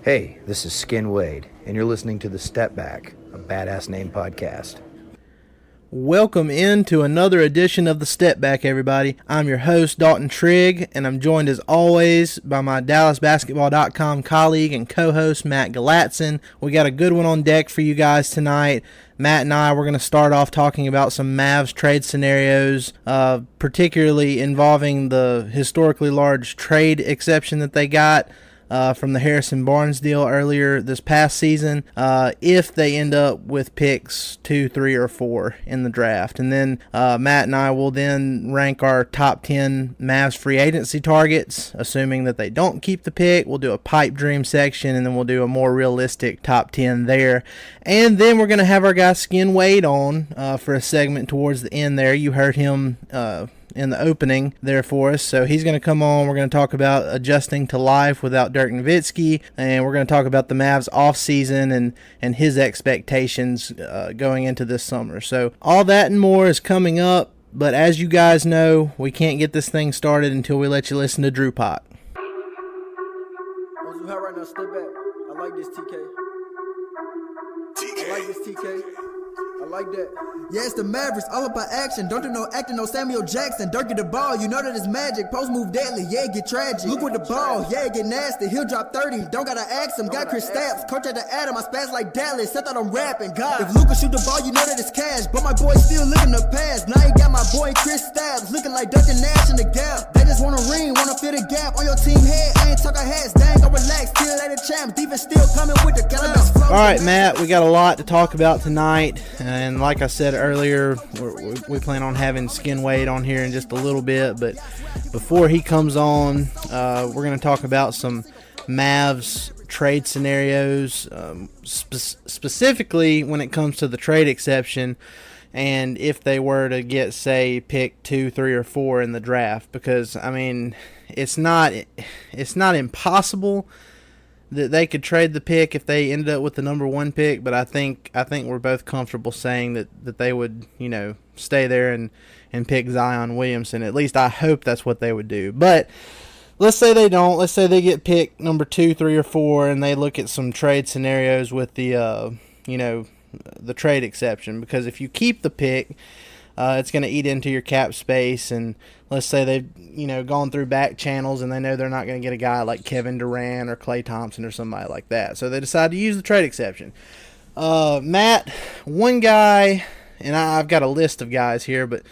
Hey, this is Skin Wade, and you're listening to The Step Back, a badass name podcast. Welcome into another edition of The Step Back, everybody. I'm your host, Dalton Trigg, and I'm joined as always by my DallasBasketball.com colleague and co-host, Matt Galatzan. We got a good one on deck for you guys tonight. Matt and I, we're going to start off talking about some Mavs trade scenarios, particularly involving the historically large trade exception that they got from the Harrison Barnes deal earlier this past season, if they end up with picks 2, 3, or 4 in the draft. And then Matt and I will then rank our top 10 Mavs free agency targets, assuming that they don't keep the pick. We'll do a pipe dream section, and then we'll do a more realistic top 10 there. And then we're going to have our guy Skin Wade on for a segment towards the end there. You heard him in the opening there for us. So he's going to come on. We're going to talk about adjusting to life without Dirk Nowitzki, and we're going to talk about the Mavs offseason and his expectations going into this summer. So all that and more is coming up, but as you guys know, we can't get this thing started until we let you listen to Jrue Pot. Right now, step back. I like this, TK. I like this, TK. I like that. Yeah, it's the Mavericks, all about action. Don't do no acting, no Samuel Jackson. Dirk get the ball, you know that it's magic. Post move deadly, yeah, get tragic. Look with the ball, yeah, get nasty. He'll drop 30, don't gotta ask him. Got Chris Stapps, coach at the Adam, I spaz like Dallas. I thought I'm rapping, God. If Luka shoot the ball, you know that it's cash. But my boy still living the past. Now you got my boy Chris Stapps, looking like Duncan Nash in the gap. They just want a ring, wanna fill the gap on your team head. I ain't talking hats, dang, go relax. Still at the champ, defense still coming with the cannabis flow. All right, Matt, we got a lot to talk about tonight, and like I said earlier, we plan on having Skin Wade on here in just a little bit, but before he comes on, we're going to talk about some Mavs trade scenarios, specifically when it comes to the trade exception, and if they were to get, say, pick 2, 3, or 4 in the draft, because, I mean, it's not impossible that they could trade the pick if they ended up with the number 1 pick, but I think we're both comfortable saying that they would, stay there and pick Zion Williamson. At least I hope that's what they would do. But let's say they don't. Let's say they get pick number 2, 3, or 4, and they look at some trade scenarios with the the trade exception, because if you keep the pick, it's going to eat into your cap space, and let's say they've gone through back channels and they know they're not going to get a guy like Kevin Durant or Klay Thompson or somebody like that, so they decide to use the trade exception. Matt, one guy, and I've got a list of guys here, but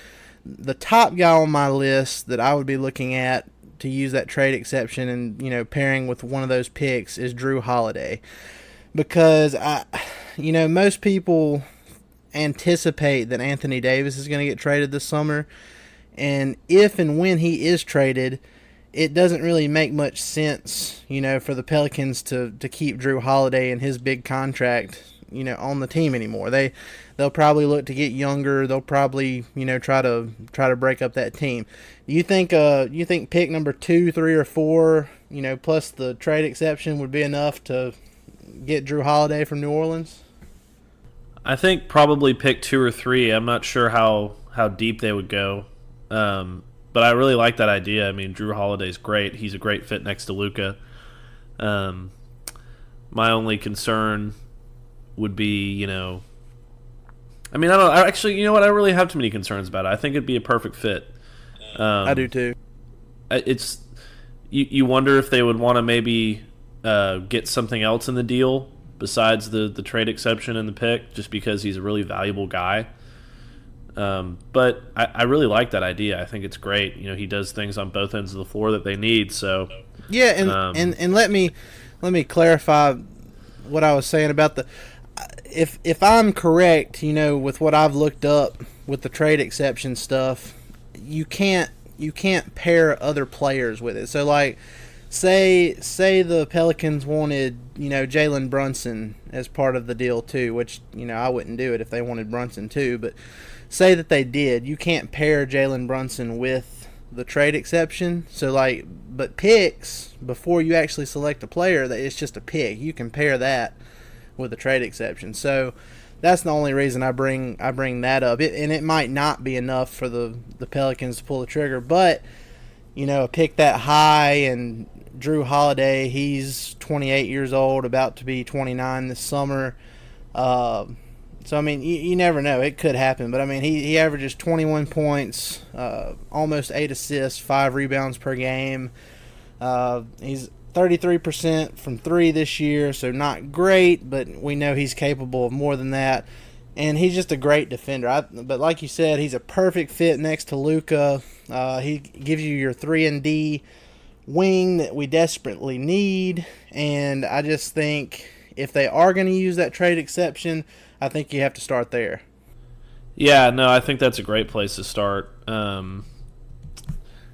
the top guy on my list that I would be looking at to use that trade exception and pairing with one of those picks is Jrue Holiday, because most people anticipate that Anthony Davis is going to get traded this summer, and if and when he is traded, it doesn't really make much sense, for the Pelicans to keep Jrue Holiday and his big contract, on the team anymore. They'll probably look to get younger. They'll probably, try to break up that team. Do you think pick number 2, 3, or 4, plus the trade exception would be enough to get Jrue Holiday from New Orleans? I think probably pick 2 or 3. I'm not sure how deep they would go, but I really like that idea. I mean, Jrue Holiday's great. He's a great fit next to Luka. My only concern would be, I mean, I don't actually. You know what? I don't really have too many concerns about it. I think it'd be a perfect fit. I do too. It's you wonder if they would want to maybe get something else in the deal besides the trade exception and the pick, just because he's a really valuable guy. But I really like that idea. I think it's great. He does things on both ends of the floor that they need. So yeah, and let me clarify what I was saying about the. If I'm correct, with what I've looked up with the trade exception stuff, you can't pair other players with it. So like, say the Pelicans wanted, Jalen Brunson as part of the deal too, which, I wouldn't do it if they wanted Brunson too, but say that they did, you can't pair Jalen Brunson with the trade exception. So like, but picks, before you actually select a player, that it's just a pick. You can pair that with a trade exception. So that's the only reason I bring that up. And it might not be enough for the Pelicans to pull the trigger, but a pick that high and Jrue Holiday, he's 28 years old, about to be 29 this summer. So, I mean, you never know. It could happen. But, I mean, he averages 21 points, almost 8 assists, 5 rebounds per game. He's 33% from 3 this year, so not great, but we know he's capable of more than that. And he's just a great defender. But like you said, he's a perfect fit next to Luka. He gives you your 3-and-D wing that we desperately need. And I just think if they are going to use that trade exception, I think you have to start there. Yeah, no, I think that's a great place to start.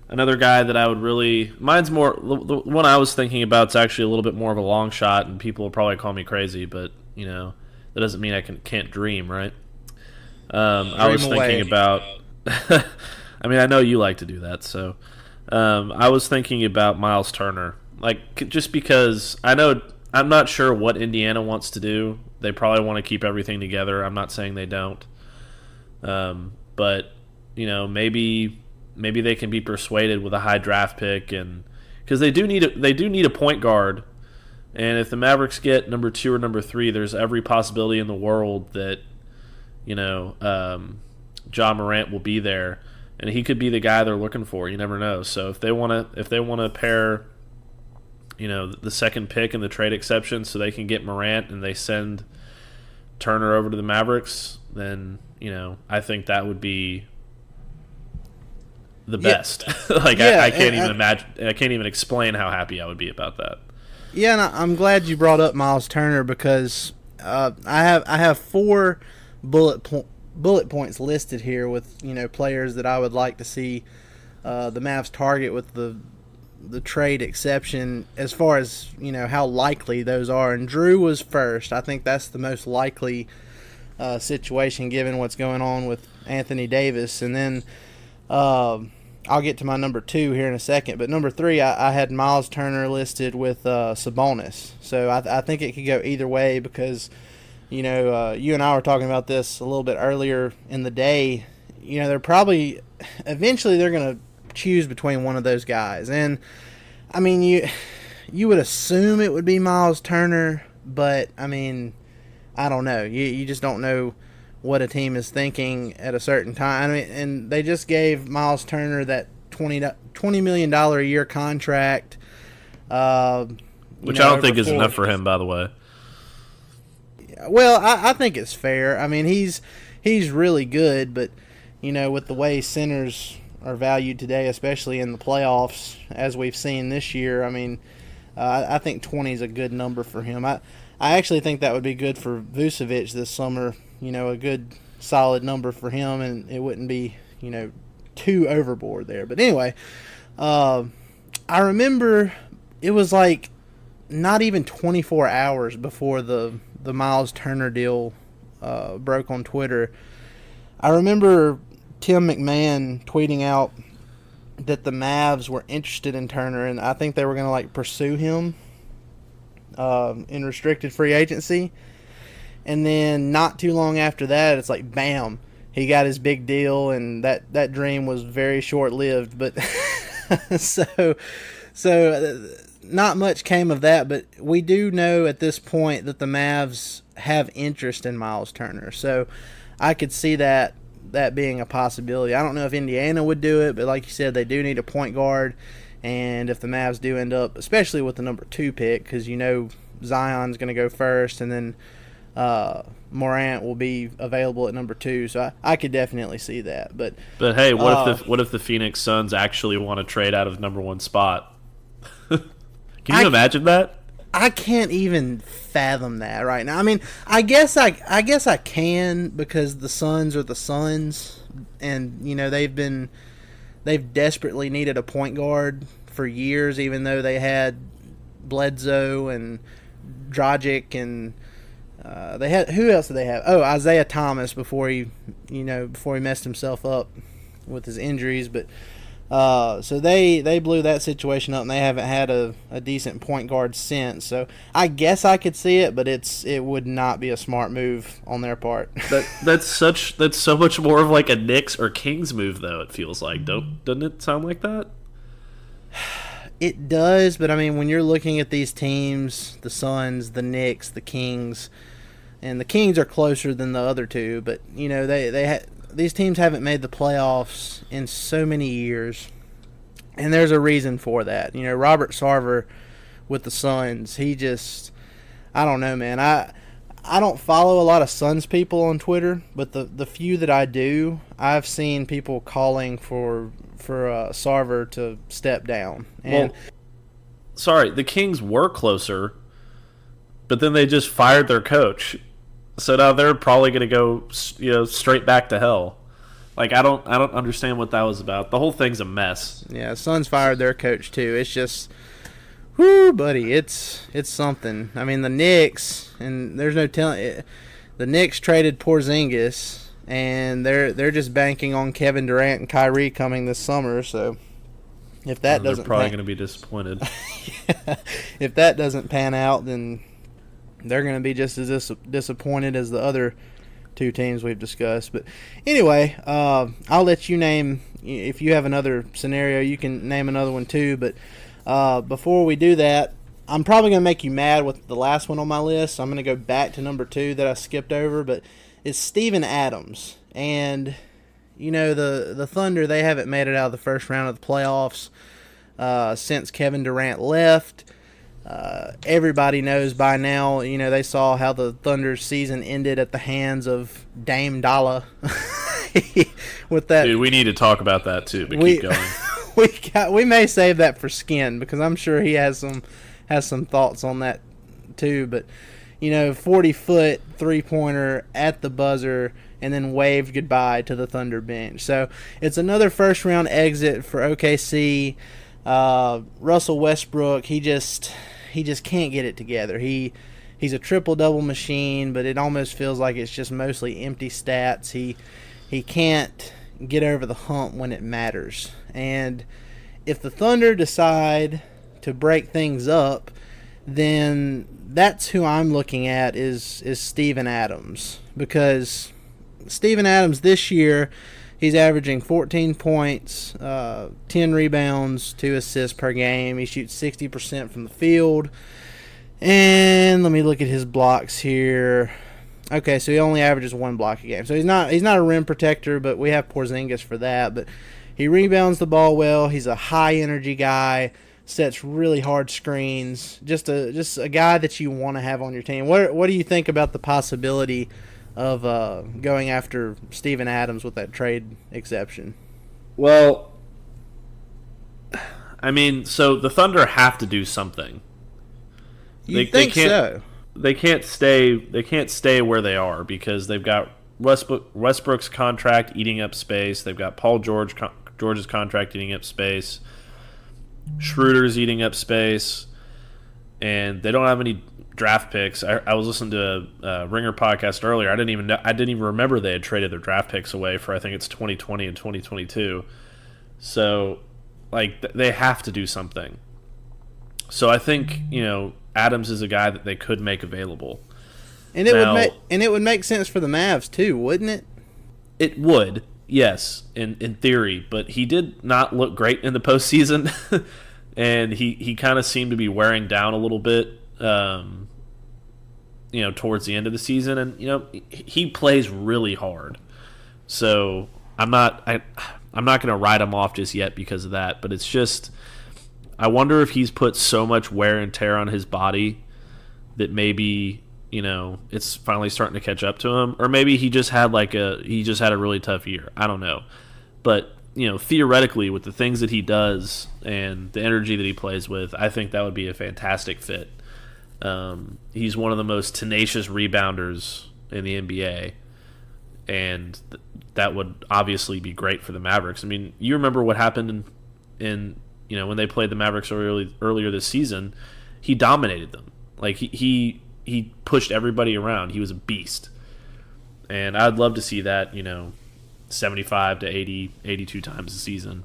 Another guy that I would really – mine's more – the one I was thinking about is actually a little bit more of a long shot, and people will probably call me crazy, but, you know, that doesn't mean I can't dream, right? I was thinking about – I mean, I know you like to do that, so I was thinking about Myles Turner. Like, just because I know – I'm not sure what Indiana wants to do. They probably want to keep everything together. I'm not saying they don't. But, you know, maybe they can be persuaded with a high draft pick, and because they do need a point guard. And if the Mavericks get number 2 or number 3, there's every possibility in the world that, you know, Ja Morant will be there, and he could be the guy they're looking for. You never know. So if they want to pair, you know, the second pick and the trade exception so they can get Morant and they send Turner over to the Mavericks, then, you know, I think that would be the best. Like, yeah, I can't even imagine. I can't even explain how happy I would be about that. Yeah, and I'm glad you brought up Myles Turner because I have 4 bullet points listed here with, you know, players that I would like to see the Mavs target with the trade exception, as far as, you know, how likely those are. And Jrue was first. I think that's the most likely situation given what's going on with Anthony Davis. And then I'll get to my number 2 here in a second. But number 3, I had Myles Turner listed with Sabonis. So I think it could go either way because, you know, you and I were talking about this a little bit earlier in the day. You know, eventually they're going to choose between one of those guys. And, I mean, you would assume it would be Myles Turner, but, I mean, I don't know. You just don't know what a team is thinking at a certain time. I mean, and they just gave Myles Turner that $20 million a year contract. Which I don't think is enough for him, by the way. Well, I think it's fair. I mean, he's really good, but, you know, with the way centers are valued today, especially in the playoffs, as we've seen this year, I mean, I think 20 is a good number for him. I actually think that would be good for Vucevic this summer, you know, a good solid number for him, and it wouldn't be, you know, too overboard there. But anyway, I remember it was like not even 24 hours before the Myles Turner deal broke on Twitter. I remember Tim McMahon tweeting out that the Mavs were interested in Turner, and I think they were going to, like, pursue him in restricted free agency. And then not too long after that, it's like, bam, he got his big deal, and that dream was very short-lived. But so not much came of that, but we do know at this point that the Mavs have interest in Myles Turner. So I could see that being a possibility. I don't know if Indiana would do it, but like you said, they do need a point guard. And if the Mavs do end up, especially with the number 2 pick, because you know Zion's going to go first, and then Morant will be available at number 2, so I could definitely see that. But hey, what if the Phoenix Suns actually want to trade out of number 1 spot? Can you imagine that? I can't even fathom that right now. I mean, I guess I can, because the Suns are the Suns, and you know they've desperately needed a point guard for years, even though they had Bledsoe and Dragic and they had, who else did they have? Oh, Isaiah Thomas before he messed himself up with his injuries. But so they blew that situation up, and they haven't had a decent point guard since. So I guess I could see it, but it would not be a smart move on their part. That's so much more of like a Knicks or Kings move, though. It feels like, doesn't it sound like that? It does, but I mean, when you're looking at these teams, the Suns, the Knicks, the Kings, and the Kings are closer than the other two, but you know these teams haven't made the playoffs in so many years, and there's a reason for that. You know, Robert Sarver with the Suns, I don't know, man. I don't follow a lot of Suns people on Twitter, but the few that I do, I've seen people calling for Sarver to step down. And the Kings were closer, but then they just fired their coach, so now they're probably going to go, straight back to hell. Like I don't understand what that was about. The whole thing's a mess. Yeah, Suns fired their coach too. It's just, whoo, buddy, it's something. I mean, the Knicks, and there's no telling it. The Knicks traded Porzingis. And they're just banking on Kevin Durant and Kyrie coming this summer. So if that doesn't, they're probably going to be disappointed. If that doesn't pan out, then they're going to be just as disappointed as the other two teams we've discussed. But anyway, I'll let you name, if you have another scenario, you can name another one too. But before we do that, I'm probably going to make you mad with the last one on my list. So I'm going to go back to number 2 that I skipped over, but it's Steven Adams. And, you know, the Thunder, they haven't made it out of the first round of the playoffs since Kevin Durant left. Everybody knows by now, you know, they saw how the Thunder's season ended at the hands of Dame Dollar. With that, dude, we need to talk about that too, but keep going. We may save that for Skin, because I'm sure he has some thoughts on that too, but you know, 40-foot three-pointer at the buzzer, and then waved goodbye to the Thunder bench. So it's another first-round exit for OKC. Russell Westbrook, he just can't get it together. He's a triple-double machine, but it almost feels like it's just mostly empty stats. He can't get over the hump when it matters. And if the Thunder decide to break things up, then that's who I'm looking at is Steven Adams. Because Steven Adams this year, he's averaging 14 points, 10 rebounds, 2 assists per game. He shoots 60% from the field. And let me look at his blocks here. Okay, so he only averages 1 block a game. So he's not a rim protector, but we have Porzingis for that. But he rebounds the ball well. He's a high-energy guy. Sets really hard screens. Just a guy that you want to have on your team. What do you think about the possibility of going after Steven Adams with that trade exception? Well, I mean, so the Thunder have to do something. They can't, so? They can't stay where they are, because they've got Westbrook's contract eating up space. They've got Paul George's contract eating up space. Schroeder's eating up space, and they don't have any draft picks. I was listening to a Ringer podcast earlier. I didn't even remember they had traded their draft picks away for, I think it's 2020 and 2022. So, like, they have to do something. So I think, you know, Adams is a guy that they could make available. And it would make sense for the Mavs too, wouldn't it? It would. Yes, in theory, but he did not look great in the postseason, and he kind of seemed to be wearing down a little bit, you know, towards the end of the season, and you know he plays really hard. So I'm not going to write him off just yet because of that, but it's just I wonder if he's put so much wear and tear on his body that maybe, you know, it's finally starting to catch up to him, or maybe he just had a really tough year. I don't know, but you know, theoretically, with the things that he does and the energy that he plays with, I think that would be a fantastic fit. He's one of the most tenacious rebounders in the NBA, and that would obviously be great for the Mavericks. I mean, you remember what happened in you know, when they played the Mavericks earlier this season. He dominated them. Like he pushed everybody around. He was a beast. And I'd love to see that, you know, 75 to 80, 82 times a season.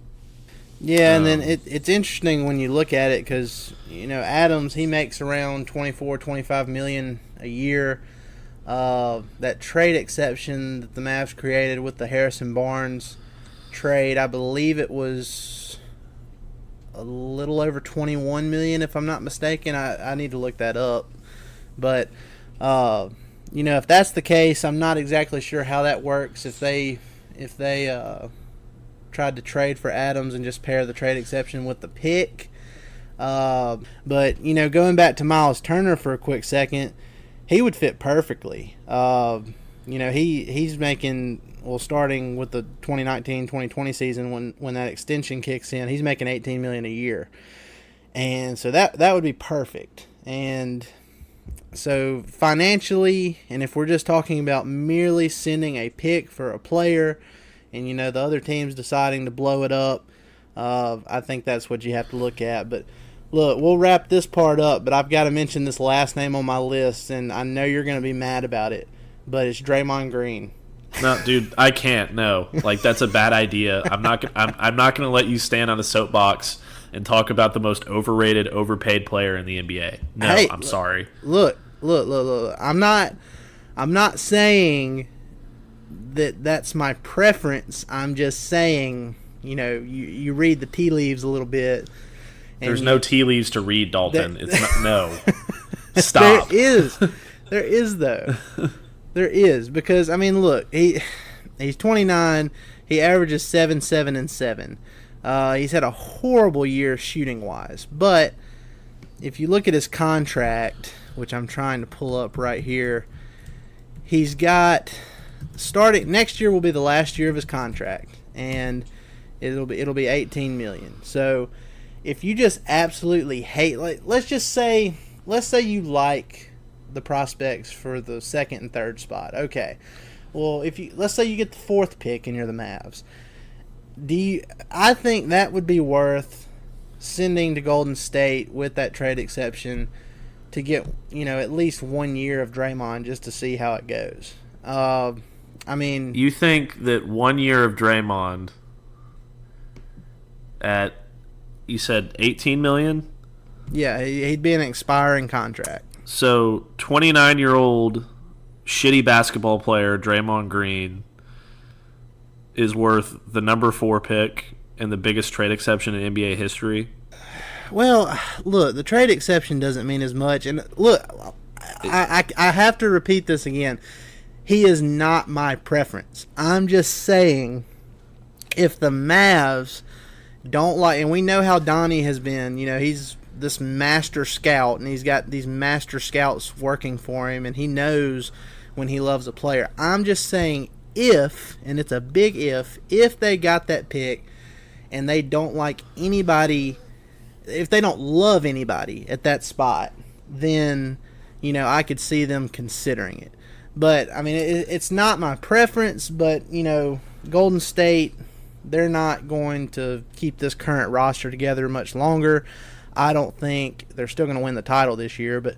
Yeah, and then it's interesting when you look at it because, you know, Adams, he makes around $24-25 million a year. That trade exception that the Mavs created with the Harrison Barnes trade, I believe it was a little over $21 million, if I'm not mistaken. I need to look that up. But, if that's the case, I'm not exactly sure how that works. If they tried to trade for Adams and just pair the trade exception with the pick. But, going back to Myles Turner for a quick second, he would fit perfectly. He's making, starting with the 2019-2020 season when that extension kicks in, he's making $18 million a year. And so that would be perfect. And so financially, and if we're just talking about merely sending a pick for a player and, the other team's deciding to blow it up, I think that's what you have to look at. But look, we'll wrap this part up, but I've got to mention this last name on my list, and I know you're going to be mad about it, but it's Draymond Green. No, dude, I can't. No, that's a bad idea. I'm not going to let you stand on a soapbox and talk about the most overrated, overpaid player in the NBA. No, hey, I'm sorry. Look. I'm not saying that's my preference. I'm just saying, you read the tea leaves a little bit. There's no tea leaves to read, Dalton. It's not. No. Stop. There is though. There is, because look, he's 29. He averages 7, 7, and 7. He's had a horrible year shooting wise, but if you look at his contract, which I'm trying to pull up right here, he's got starting next year will be the last year of his contract, and it'll be $18 million. So if you just absolutely hate, let's say you like the prospects for the second and third spot. Okay. Well, let's say you get the fourth pick and you're the Mavs. I think that would be worth sending to Golden State with that trade exception to get, at least 1 year of Draymond just to see how it goes. You think that 1 year of Draymond at, you said $18 million? Yeah, he'd be an expiring contract. So, 29-year-old shitty basketball player Draymond Green is worth the number 4 pick and the biggest trade exception in NBA history? Well, look, the trade exception doesn't mean as much. And look, I have to repeat this again. He is not my preference. I'm just saying, if the Mavs don't like, and we know how Donnie has been, he's this master scout, and he's got these master scouts working for him, and he knows when he loves a player. I'm just saying, if, and it's a big if they got that pick and they don't like anybody, if they don't love anybody at that spot, then, I could see them considering it. But, it's not my preference, but, Golden State, they're not going to keep this current roster together much longer. I don't think they're still going to win the title this year, but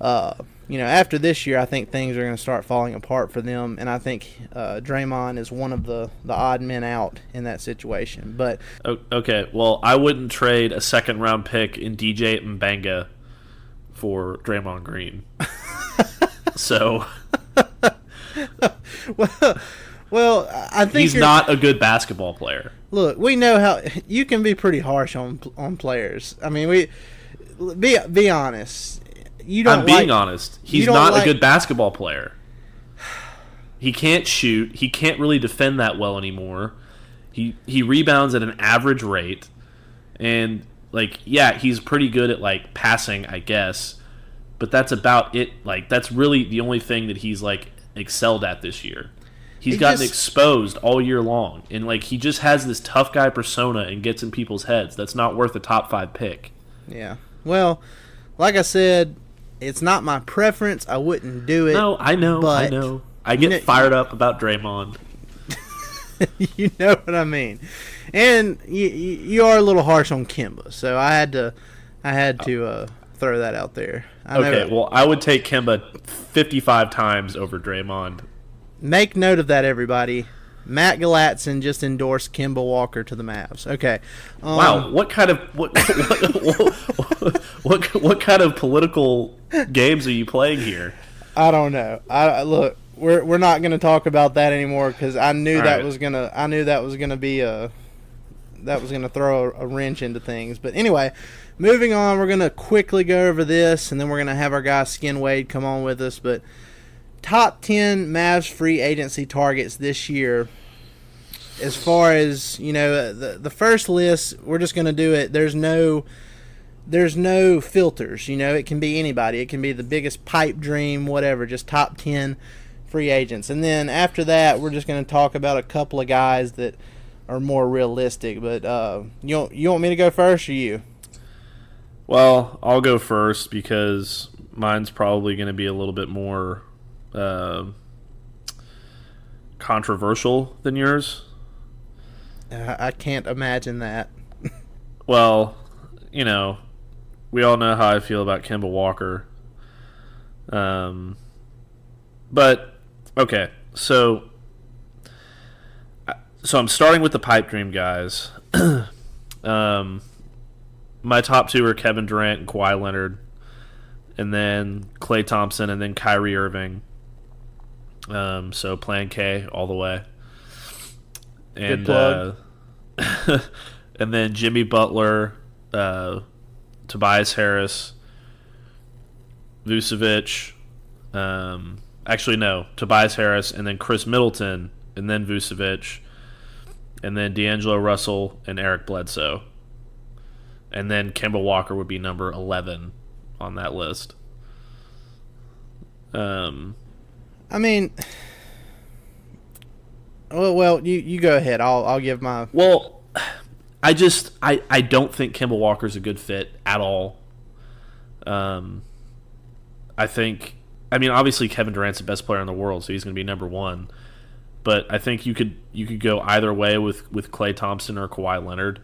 after this year, I think things are going to start falling apart for them, and I think Draymond is one of the odd men out in that situation. But okay, well, I wouldn't trade a second-round pick in DJ Mbanga for Draymond Green. So, well, I think he's not a good basketball player. Look, we know how you can be pretty harsh on players. We be honest. I'm being honest. He's not a good basketball player. He can't shoot. He can't really defend that well anymore. He rebounds at an average rate, and he's pretty good at passing, I guess. But that's about it. That's really the only thing that he's excelled at this year. He's gotten exposed all year long, and he just has this tough guy persona and gets in people's heads. That's not worth a top 5 pick. Yeah. Well, like I said, it's not my preference. I wouldn't do it. No, I know. I get fired up about Draymond. You know what I mean. And you are a little harsh on Kemba, so I had to throw that out there. Well, I would take Kemba 55 times over Draymond. Make note of that, everybody. Matt Galatzan just endorsed Kemba Walker to the Mavs. Okay. Wow, what kind of what kind of political games are you playing here? I don't know. Look, we're not going to talk about that anymore because I knew that was gonna be that was gonna throw a wrench into things. But anyway, moving on, we're gonna quickly go over this, and then we're gonna have our guy Skin Wade come on with us. But top 10 Mavs free agency targets this year. As far as, the first list, we're just gonna do it. There's no filters. It can be anybody. It can be the biggest pipe dream, whatever. Just top 10 free agents. And then after that, we're just going to talk about a couple of guys that are more realistic. But you want me to go first or you? Well, I'll go first because mine's probably going to be a little bit more controversial than yours. I can't imagine that. Well, we all know how I feel about Kemba Walker. But okay, so I'm starting with the pipe dream guys. My top two are Kevin Durant and Kawhi Leonard, and then Klay Thompson, and then Kyrie Irving. So plan K all the way. And good plug. And then Jimmy Butler, Tobias Harris, Vucevic. Actually, no, Tobias Harris, and then Chris Middleton, and then Vucevic, and then D'Angelo Russell and Eric Bledsoe. And then Kemba Walker would be number 11 on that list. I mean, well, you go ahead. I'll give my. Well, I don't think Kemba Walker's a good fit at all. I mean, obviously Kevin Durant's the best player in the world, so he's going to be number one. But I think you could go either way with Klay Thompson or Kawhi Leonard.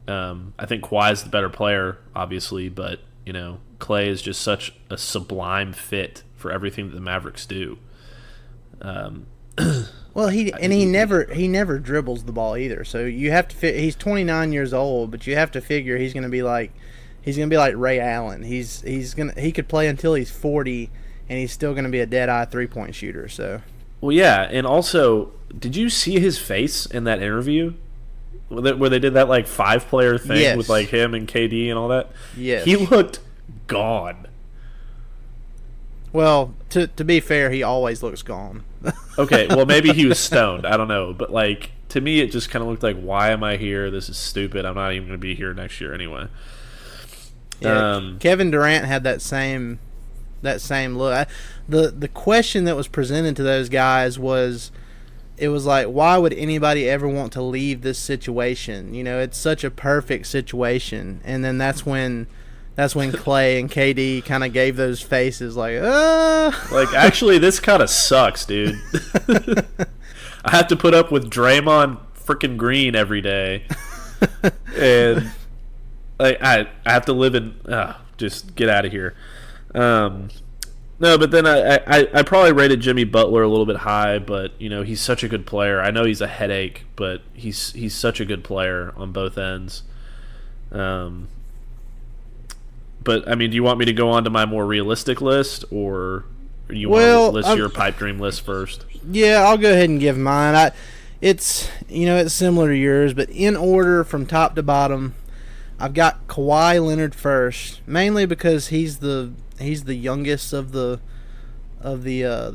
I think Kawhi's the better player, obviously, but Klay is just such a sublime fit for everything that the Mavericks do. Well, he never dribbles the ball either. So you have to he's 29 years old, but you have to figure he's going to be like Ray Allen. He could play until he's 40, and he's still going to be a dead-eye three-point shooter. So. Well, yeah, and also, did you see his face in that interview where they did that 5-player thing yes. with him and KD and all that? Yes. He looked gone. Well, to be fair, he always looks gone. Okay, well maybe he was stoned. I don't know, but to me it just kind of looked like, why am I here? This is stupid. I'm not even going to be here next year anyway. Yeah, Kevin Durant had that same look. The question that was presented to those guys was, it was like, why would anybody ever want to leave this situation? It's such a perfect situation. And then that's when Klay and KD kind of gave those faces actually, this kind of sucks, dude. I have to put up with Draymond freaking Green every day. And I have to live in just get out of here. No, but then I probably rated Jimmy Butler a little bit high, but he's such a good player. I know he's a headache, but he's such a good player on both ends. But I mean, do you want me to go on to my more realistic list, or you want to list your pipe dream list first? Yeah, I'll go ahead and give mine. It's similar to yours, but in order from top to bottom, I've got Kawhi Leonard first, mainly because he's the youngest of the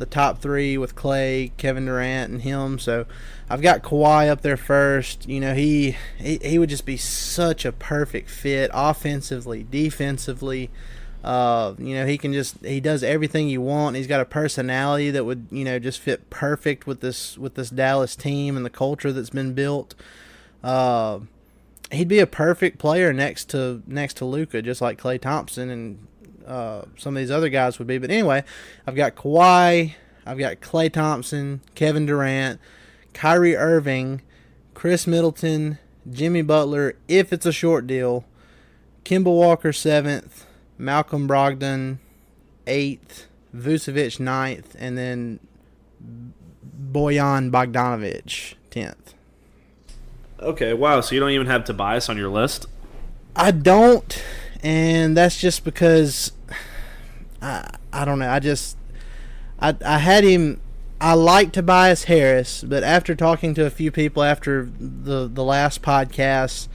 top three with Klay, Kevin Durant, and him. So I've got Kawhi up there first. He would just be such a perfect fit offensively, defensively. He does everything you want. He's got a personality that would just fit perfect with this Dallas team and the culture that's been built. He'd be a perfect player next to Luka, just like Klay Thompson and some of these other guys would be. But anyway, I've got Kawhi, I've got Klay Thompson, Kevin Durant, Kyrie Irving, Chris Middleton, Jimmy Butler, if it's a short deal, Kemba Walker 7th, Malcolm Brogdon 8th, Vucevic 9th, and then Bojan Bogdanovic 10th. Okay, wow, so you don't even have Tobias on your list? I don't, and that's just because I don't know. I had him I like Tobias Harris, but after talking to a few people after the last podcast,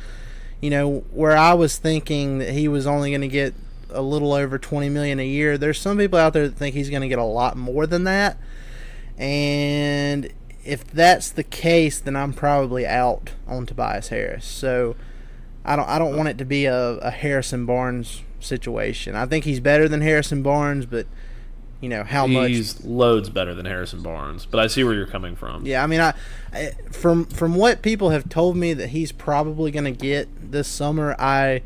where I was thinking that he was only going to get a little over $20 million a year, there's some people out there that think he's going to get a lot more than that. And if that's the case, then I'm probably out on Tobias Harris. So I don't want it to be a Harrison Barnes situation. I think he's better than Harrison Barnes, but how much? He's loads better than Harrison Barnes, but I see where you're coming from. Yeah, I mean, from what people have told me that he's probably going to get this summer, I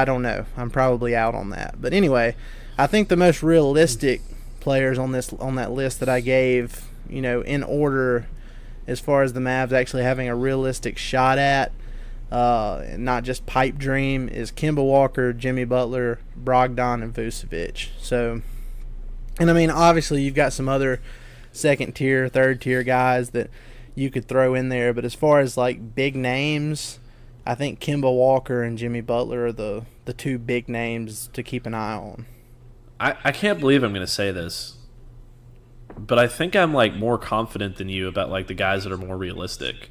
don't know. I'm probably out on that. But anyway, I think the most realistic players on that list that I gave, in order as far as the Mavs actually having a realistic shot at, not just pipe dream, is Kemba Walker, Jimmy Butler, Brogdon, and Vucevic. So, and I mean, obviously you've got some other second tier, third tier guys that you could throw in there, but as far as like big names, I think Kemba Walker and Jimmy Butler are the two big names to keep an eye on. I can't believe I'm going to say this, but I think I'm like more confident than you about like the guys that are more realistic.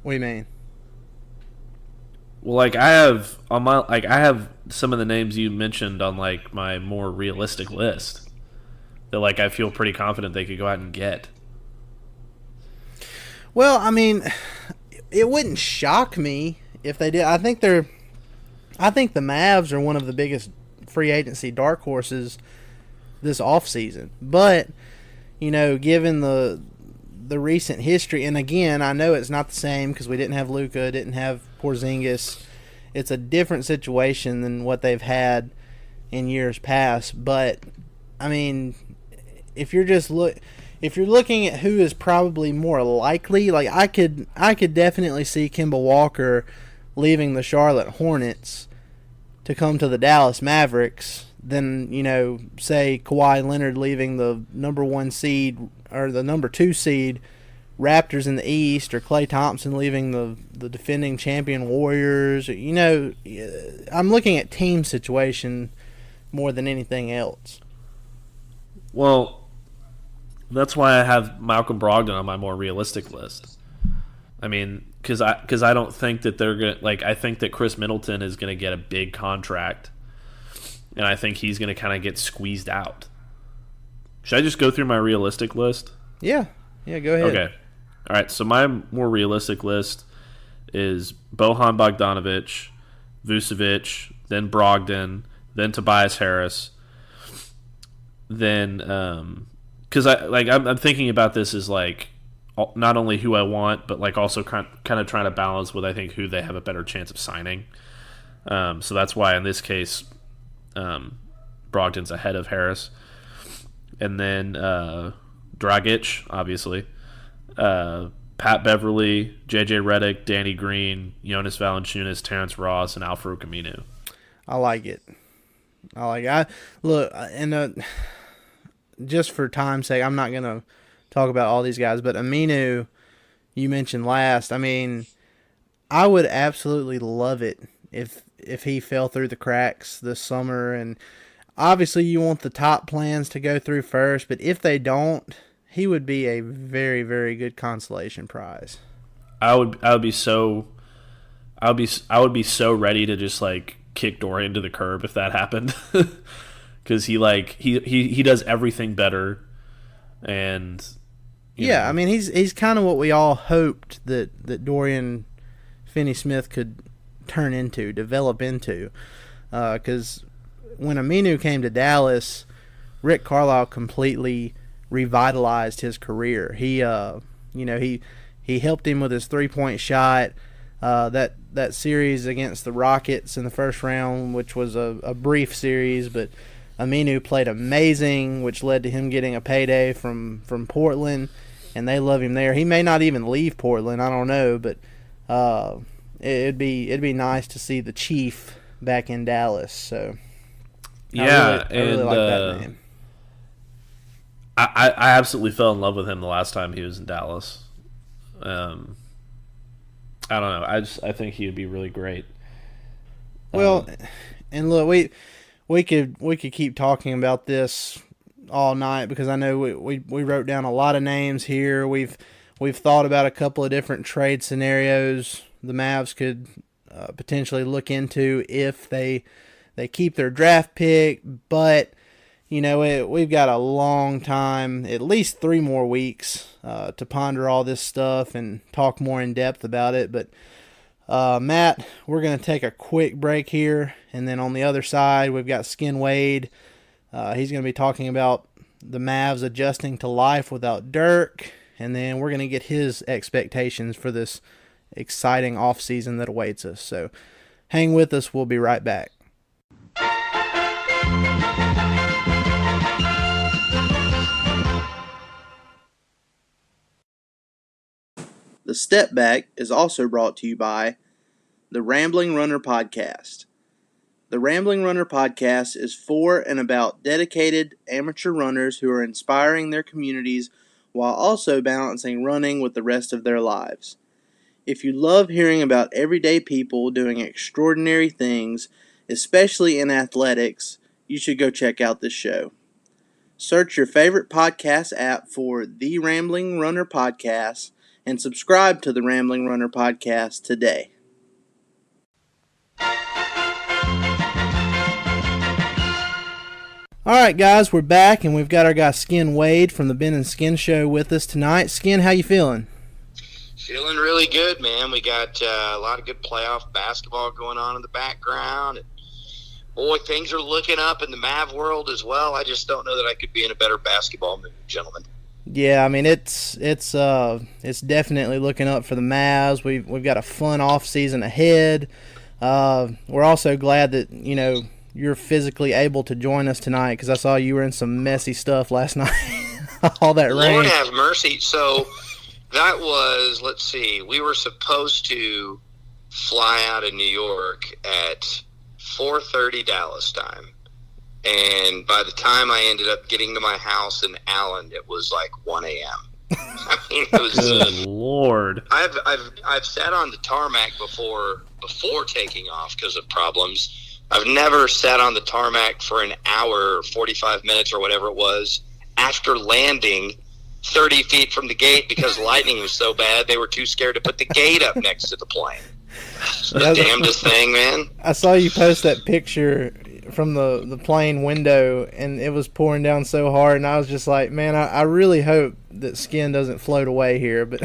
What do you mean? Well, like I have some of the names you mentioned on like my more realistic list that like I feel pretty confident they could go out and get. Well, I mean, it wouldn't shock me if they did. I think the Mavs are one of the biggest free agency dark horses this offseason. But, given the recent history, and again, I know it's not the same because we didn't have Luka, didn't have Porzingis. It's a different situation than what they've had in years past. But, I mean, if you're looking at who is probably more likely, like I could definitely see Kemba Walker leaving the Charlotte Hornets to come to the Dallas Mavericks than, say Kawhi Leonard leaving the number 1 seed or the number 2 seed Raptors in the East, or Klay Thompson leaving the defending champion Warriors. I'm looking at team situation more than anything else. Well, that's why I have Malcolm Brogdon on my more realistic list. I mean, because I don't think that they're gonna I think that Chris Middleton is gonna get a big contract, and I think he's gonna kind of get squeezed out. Should I just go through my realistic list? Yeah, go ahead. Okay, all right. So my more realistic list is Bojan Bogdanovic, Vucevic, then Brogdon, then Tobias Harris, then because I'm thinking about this as like not only who I want, but like also kind of trying to balance with I think who they have a better chance of signing. So that's why in this case, Brogdon's ahead of Harris, and then Dragic, obviously, Pat Beverly, JJ Redick, Danny Green, Jonas Valanciunas, Terrence Ross, and Al-Farouq Aminu. I like it. Look, and just for time's sake, I'm not gonna talk about all these guys, but Aminu, you mentioned last. I mean, I would absolutely love it if he fell through the cracks this summer. And obviously, you want the top plans to go through first, but if they don't, he would be a very, very good consolation prize. I would be so ready to just like kick Dorian to the curb if that happened, because he does everything better, and you know. I mean he's kind of what we all hoped that Dorian Finney-Smith could develop into, because when Aminu came to Dallas, Rick Carlisle completely revitalized his career. He helped him with his 3-point shot. That series against the Rockets in the first round, which was a brief series, but Aminu played amazing, which led to him getting a payday from Portland, and they love him there. He may not even leave Portland, I don't know, but it'd be nice to see the Chief back in Dallas. So I really like that name. I absolutely fell in love with him the last time he was in Dallas. I don't know. I think he would be really great. Well, and look, we could keep talking about this all night because I know we wrote down a lot of names here. We've thought about a couple of different trade scenarios the Mavs could potentially look into if they keep their draft pick, but we've got a long time, at least 3 more weeks to ponder all this stuff and talk more in depth about it. But Matt, we're going to take a quick break here, and then on the other side we've got Skin Wade. He's going to be talking about the Mavs adjusting to life without Dirk, and then we're going to get his expectations for this exciting offseason that awaits us. So hang with us. We'll be right back. The Step Back is also brought to you by the Rambling Runner Podcast. The Rambling Runner Podcast is for and about dedicated amateur runners who are inspiring their communities while also balancing running with the rest of their lives. If you love hearing about everyday people doing extraordinary things, especially in athletics, you should go check out this show. Search your favorite podcast app for The Rambling Runner Podcast and subscribe to the Rambling Runner Podcast today. All right, guys, we're back, and we've got our guy Skin Wade from the Ben and Skin Show with us tonight. Skin, how you feeling? Feeling really good, man. We got a lot of good playoff basketball going on in the background. And boy, things are looking up in the Mav world as well. I just don't know that I could be in a better basketball mood, gentlemen. Yeah, I mean it's definitely looking up for the Mavs. We've got a fun off season ahead. We're also glad that you're physically able to join us tonight because I saw you were in some messy stuff last night. All that rain. Lord have mercy. So that was, let's see, we were supposed to fly out of New York at 4:30 Dallas time. And by the time I ended up getting to my house in Allen, it was like 1 a.m. I mean, it was. Good Lord. I've sat on the tarmac before taking off because of problems. I've never sat on the tarmac for an hour or 45 minutes or whatever it was after landing 30 feet from the gate because lightning was so bad they were too scared to put the gate up next to the plane. It's the damnedest thing, man. I saw you post that picture from the plane window, and it was pouring down so hard, and I was just like, man, I really hope that Skin doesn't float away here. But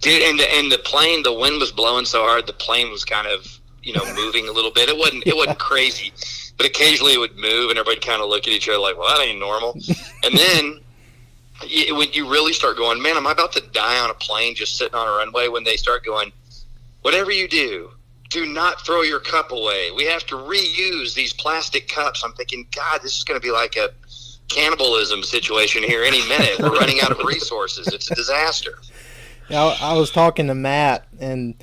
dude, and the plane, the wind was blowing so hard, the plane was kind of moving a little bit. It wasn't crazy, but occasionally it would move, and everybody kind of look at each other like, well, that ain't normal. And then when you really start going, man, am I about to die on a plane just sitting on a runway? When they start going, whatever you do not throw your cup away. We have to reuse these plastic cups. I'm thinking, God, this is going to be like a cannibalism situation here any minute. We're running out of resources. It's a disaster. I was talking to Matt, and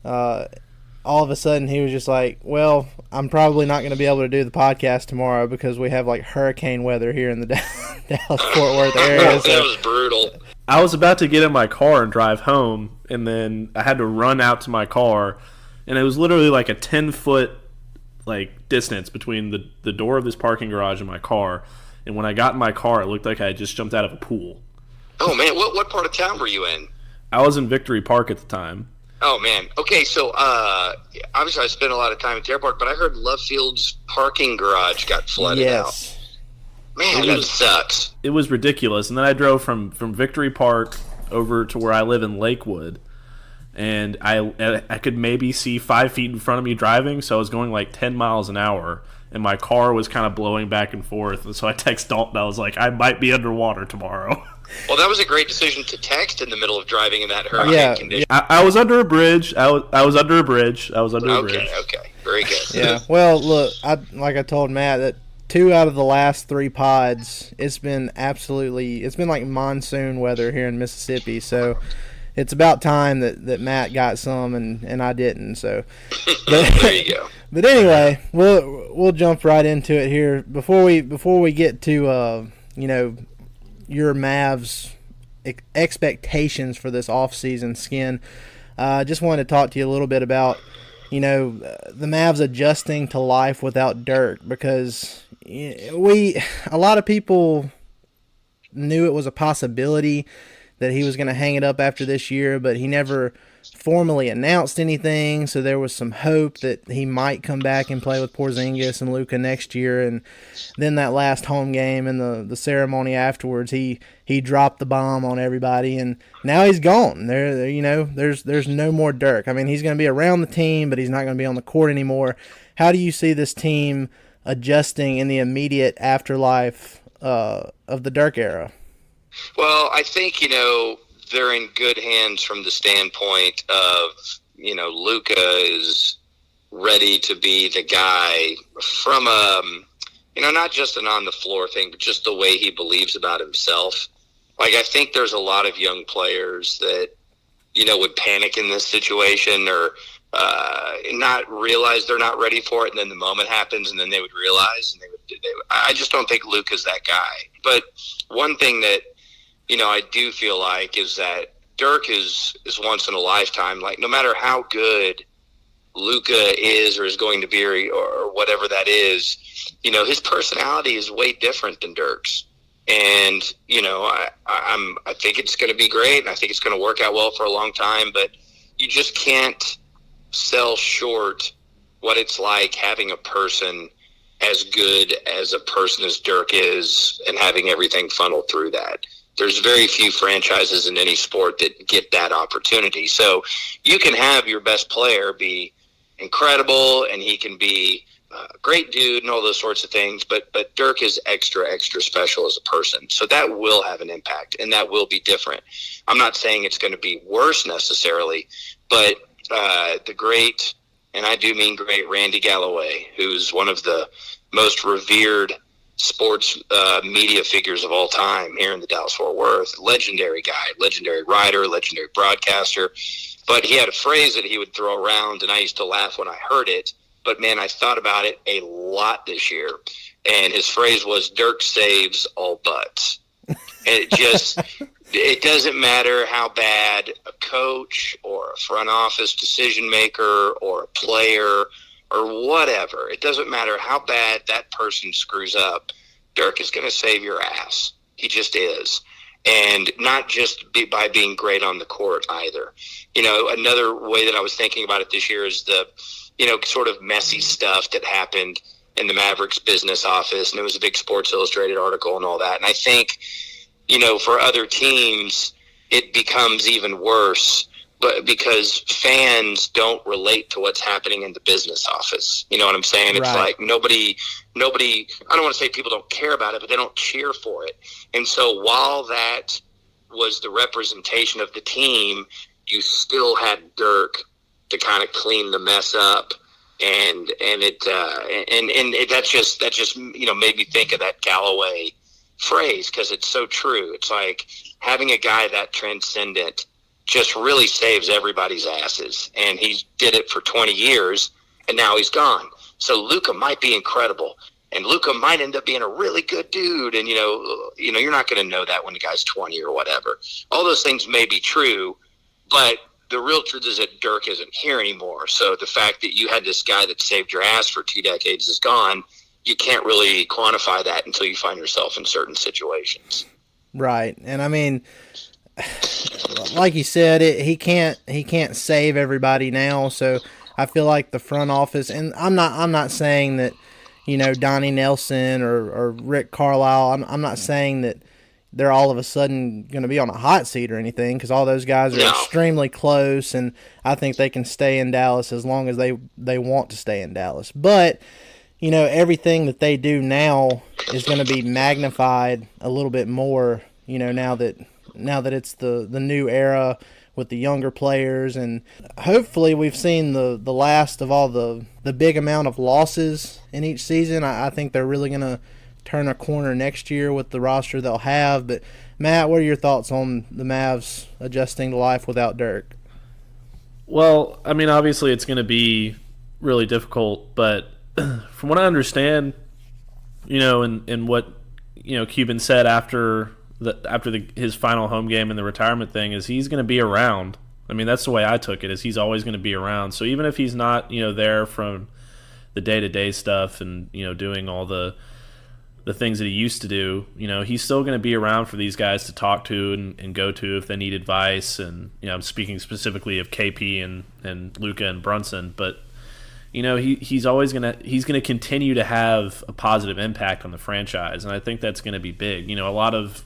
all of a sudden he was just like, well, I'm probably not going to be able to do the podcast tomorrow because we have like hurricane weather here in the Dallas-Fort Worth area. That was brutal. I was about to get in my car and drive home, and then I had to run out to my car, and it was literally like a 10-foot distance between the door of this parking garage and my car. And when I got in my car, it looked like I had just jumped out of a pool. Oh, man. What part of town were you in? I was in Victory Park at the time. Oh, man. Okay, so obviously I spent a lot of time at the airport, but I heard Love Field's parking garage got flooded out. Man, that sucks. It was ridiculous. And then I drove from Victory Park over to where I live in Lakewood. And I could maybe see 5 feet in front of me driving, so I was going like 10 miles an hour, and my car was kind of blowing back and forth. And so I texted Dalton. I was like, I might be underwater tomorrow. Well, that was a great decision to text in the middle of driving in that hurricane condition. I was under a bridge. I was under a bridge. Okay, very good. Yeah. Well, look, like I told Matt, that 2 out of the last 3 pods, it's been like monsoon weather here in Mississippi. So it's about time that Matt got some and I didn't. So, there you go. But anyway, we'll jump right into it here before we get to your Mavs expectations for this offseason, Skin. I just wanted to talk to you a little bit about the Mavs adjusting to life without Dirk, because a lot of people knew it was a possibility that he was going to hang it up after this year, but he never formally announced anything, so there was some hope that he might come back and play with Porzingis and Luka next year. And then that last home game and the ceremony afterwards, he dropped the bomb on everybody, and now he's gone. There's no more Dirk. I mean, he's going to be around the team, but he's not going to be on the court anymore. How do you see this team adjusting in the immediate afterlife of the Dirk era? Well, I think, they're in good hands from the standpoint of, Luka is ready to be the guy from not just an on the floor thing, but just the way he believes about himself. Like, I think there's a lot of young players that, would panic in this situation or not realize they're not ready for it. And then the moment happens and then they would realize, and I just don't think Luka's that guy. But one thing that, I do feel like is that Dirk is once in a lifetime. Like, no matter how good Luka is or is going to be or whatever that is, his personality is way different than Dirk's. And, I think it's going to be great, and I think it's going to work out well for a long time, but you just can't sell short what it's like having a person as good as a person as Dirk is and having everything funneled through that. There's very few franchises in any sport that get that opportunity. So you can have your best player be incredible, and he can be a great dude and all those sorts of things, but Dirk is extra special as a person. So that will have an impact, and that will be different. I'm not saying it's going to be worse necessarily, but the great, and I do mean great, Randy Galloway, who's one of the most revered sports media figures of all time here in the Dallas-Fort Worth. Legendary guy, legendary writer, legendary broadcaster. But he had a phrase that he would throw around, and I used to laugh when I heard it. But, man, I thought about it a lot this year. And his phrase was, Dirk saves all butts. And it doesn't matter how bad a coach or a front office decision maker or a player or whatever, it doesn't matter how bad that person screws up, Dirk is going to save your ass. He just is. And not just by being great on the court either. Another way that I was thinking about it this year is the, sort of messy stuff that happened in the Mavericks business office. And it was a big Sports Illustrated article and all that. And I think, for other teams, it becomes even worse, but because fans don't relate to what's happening in the business office. You know what I'm saying? It's like nobody, I don't want to say people don't care about it, but they don't cheer for it. And so while that was the representation of the team, you still had Dirk to kind of clean the mess up. And that just made me think of that Galloway phrase, because it's so true. It's like having a guy that transcendent just really saves everybody's asses. And he did it for 20 years, and now he's gone. So Luka might be incredible, and Luka might end up being a really good dude. And, you're not going to know that when the guy's 20 or whatever. All those things may be true, but the real truth is that Dirk isn't here anymore. So the fact that you had this guy that saved your ass for 2 decades is gone. You can't really quantify that until you find yourself in certain situations. Right. And I mean, like you said, he can't save everybody now. So I feel like the front office, and I'm not saying that, Donnie Nelson or Rick Carlisle, I'm not saying that they're all of a sudden going to be on a hot seat or anything, because all those guys are extremely close, and I think they can stay in Dallas as long as they want to stay in Dallas. But everything that they do now is going to be magnified a little bit more, now that it's the new era with the younger players. And hopefully we've seen the last of all the big amount of losses in each season. I think they're really going to turn a corner next year with the roster they'll have. But, Matt, what are your thoughts on the Mavs adjusting to life without Dirk? Well, I mean, obviously it's going to be really difficult, but from what I understand, and what Cuban said after his final home game and the retirement thing, is he's going to be around I mean, that's the way I took it, is he's always going to be around. So even if he's not, there from the day-to-day stuff and, doing all the things that he used to do, he's still going to be around for these guys to talk to and go to if they need advice. And, I'm speaking specifically of KP and Luka and Brunson, but he's always going to continue to have a positive impact on the franchise, and I think that's going to be big. A lot of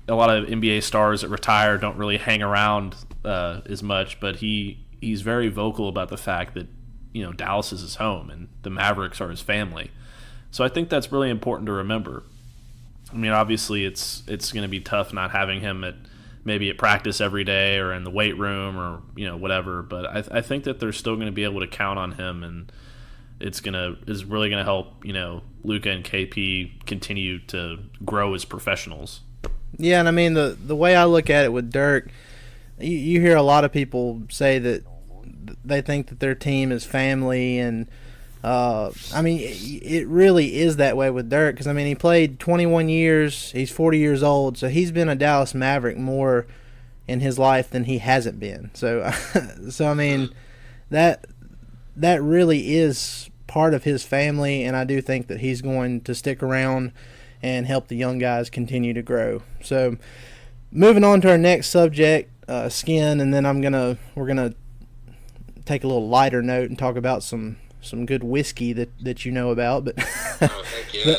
NBA stars that retire don't really hang around as much, but he's very vocal about the fact that Dallas is his home and the Mavericks are his family. So I think that's really important to remember. I mean, obviously it's going to be tough not having him at practice every day or in the weight room or whatever, but I think that they're still going to be able to count on him, and is really going to help Luka and KP continue to grow as professionals. Yeah, and I mean the way I look at it with Dirk, you hear a lot of people say that they think that their team is family, and I mean it really is that way with Dirk, because I mean he played 21 years, he's 40 years old, so he's been a Dallas Maverick more in his life than he hasn't been. So I mean that really is part of his family, and I do think that he's going to stick around and help the young guys continue to grow. So moving on to our next subject, skin, and then we're gonna take a little lighter note and talk about some good whiskey that you know about. But thank you.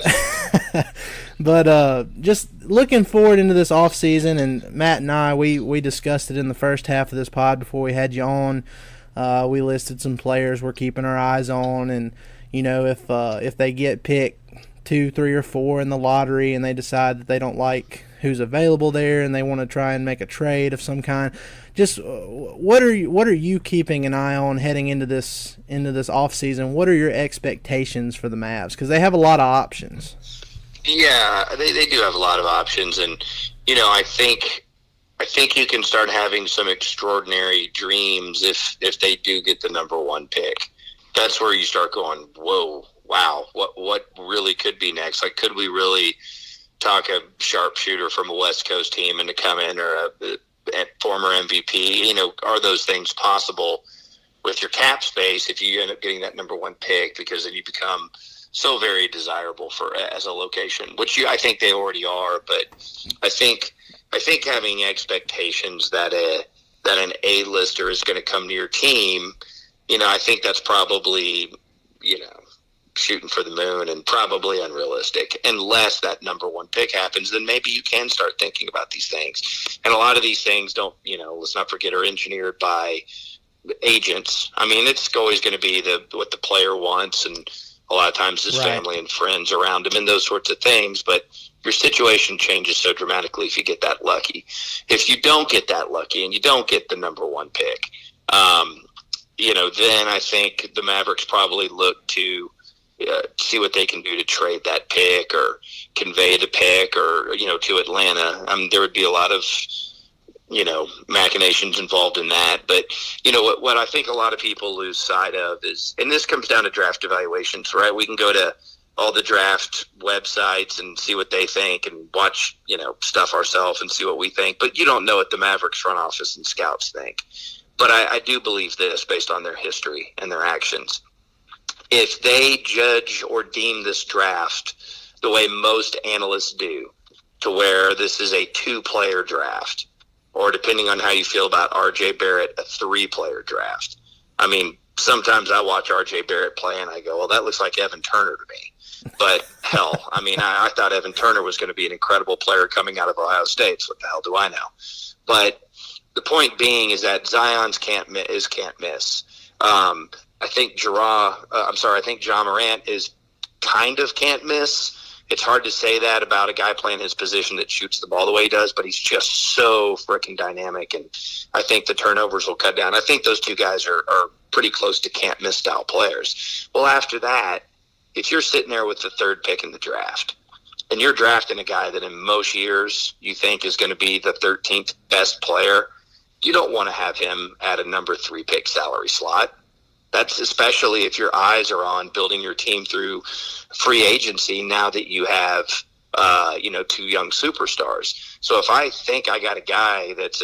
but just looking forward into this off season, and Matt and I we discussed it in the first half of this pod before we had you on. We listed some players we're keeping our eyes on, and if they get picked 2, 3, or 4 in the lottery and they decide that they don't like who's available there and they want to try and make a trade of some kind, just what are you keeping an eye on heading into this off season? What are your expectations for the Mavs, because they have a lot of options? Yeah, they do have a lot of options, and I think you can start having some extraordinary dreams if they do get the number 1 pick. That's where you start going, whoa, wow, what really could be next? Like, could we really talk a sharpshooter from a West Coast team and to come in, or a former MVP? Are those things possible with your cap space if you end up getting that number 1 pick? Because then you become so very desirable as a location, which I think they already are. But I think having expectations that an A-lister is going to come to your team, I think that's probably, shooting for the moon and probably unrealistic. Unless that number 1 pick happens, then maybe you can start thinking about these things. And a lot of these things don't, let's not forget, are engineered by agents. I mean, it's always going to be what the player wants, and a lot of times his family and friends around him and those sorts of things. But your situation changes so dramatically if you get that lucky. If you don't get that lucky and you don't get the number 1 pick, then I think the Mavericks probably look to see what they can do to trade that pick or convey the pick, or to Atlanta. There would be a lot of machinations involved in that. But what I think a lot of people lose sight of is, and this comes down to draft evaluations, right? We can go to all the draft websites and see what they think and watch stuff ourselves and see what we think, but you don't know what the Mavericks front office and scouts think. But I do believe this based on their history and their actions. If they judge or deem this draft the way most analysts do, to where this is a 2-player draft, or depending on how you feel about R.J. Barrett, a 3-player draft. I mean, sometimes I watch R.J. Barrett play and I go, well, that looks like Evan Turner to me. But hell, I mean, I thought Evan Turner was going to be an incredible player coming out of Ohio State. So what the hell do I know? But the point being is that Zion's can't miss. I think Ja Morant is kind of can't miss. It's hard to say that about a guy playing his position that shoots the ball the way he does, but he's just so freaking dynamic, and I think the turnovers will cut down. I think those 2 guys are pretty close to can't miss style players. Well, after that, if you're sitting there with the 3rd pick in the draft, and you're drafting a guy that in most years you think is going to be the 13th best player, you don't want to have him at a number 3 pick salary slot. That's especially if your eyes are on building your team through free agency now that you have, 2 young superstars. So if I think I got a guy that's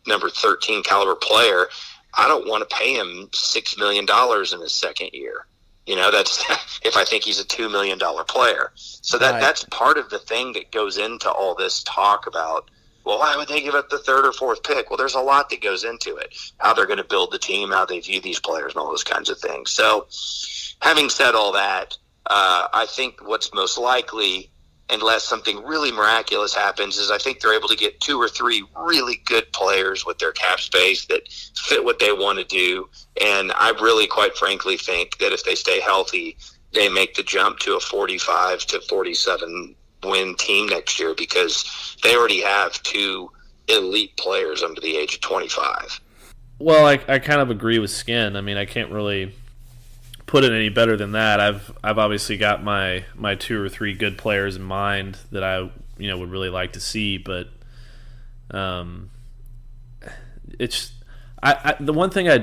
number 13 caliber player, I don't want to pay him $6 million in his second year. That's if I think he's a $2 million player. So that's part of the thing that goes into all this talk about, well, why would they give up the third or fourth pick? Well, there's a lot that goes into it, how they're going to build the team, how they view these players, and all those kinds of things. So having said all that, I think what's most likely, unless something really miraculous happens, is I think they're able to get 2 or 3 really good players with their cap space that fit what they want to do. And I really, quite frankly, think that if they stay healthy, they make the jump to a 45 to 47 win team next year, because they already have 2 elite players under the age of 25. Well, I kind of agree with Skin. I mean, I can't really put it any better than that. I've obviously got my 2 or 3 good players in mind that I would really like to see, but it's the one thing I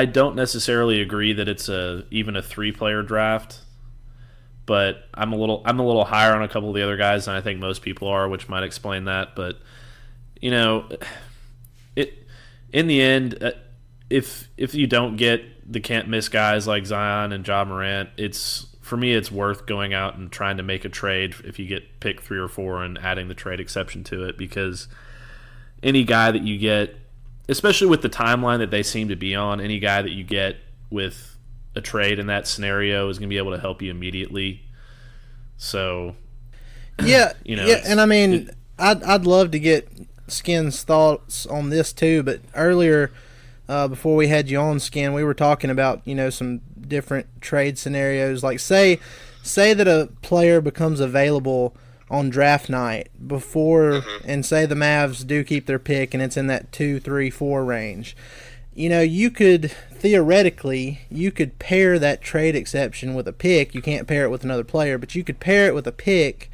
don't necessarily agree that it's even a 3-player draft, but I'm a little higher on a couple of the other guys than I think most people are, which might explain that. But it in the end, if you don't get the can't miss guys like Zion and Ja Morant, for me it's worth going out and trying to make a trade if you get pick 3 or 4 and adding the trade exception to it, because any guy that you get, especially with the timeline that they seem to be on, any guy that you get with a trade in that scenario is going to be able to help you immediately. So yeah, and I mean, I'd love to get Skin's thoughts on this too, but earlier before we had you on, Skin, we were talking about some different trade scenarios. Like say that a player becomes available on draft night before, and say the Mavs do keep their pick and it's in that 2, 3, 4 range. You could theoretically pair that trade exception with a pick. You can't pair it with another player, but you could pair it with a pick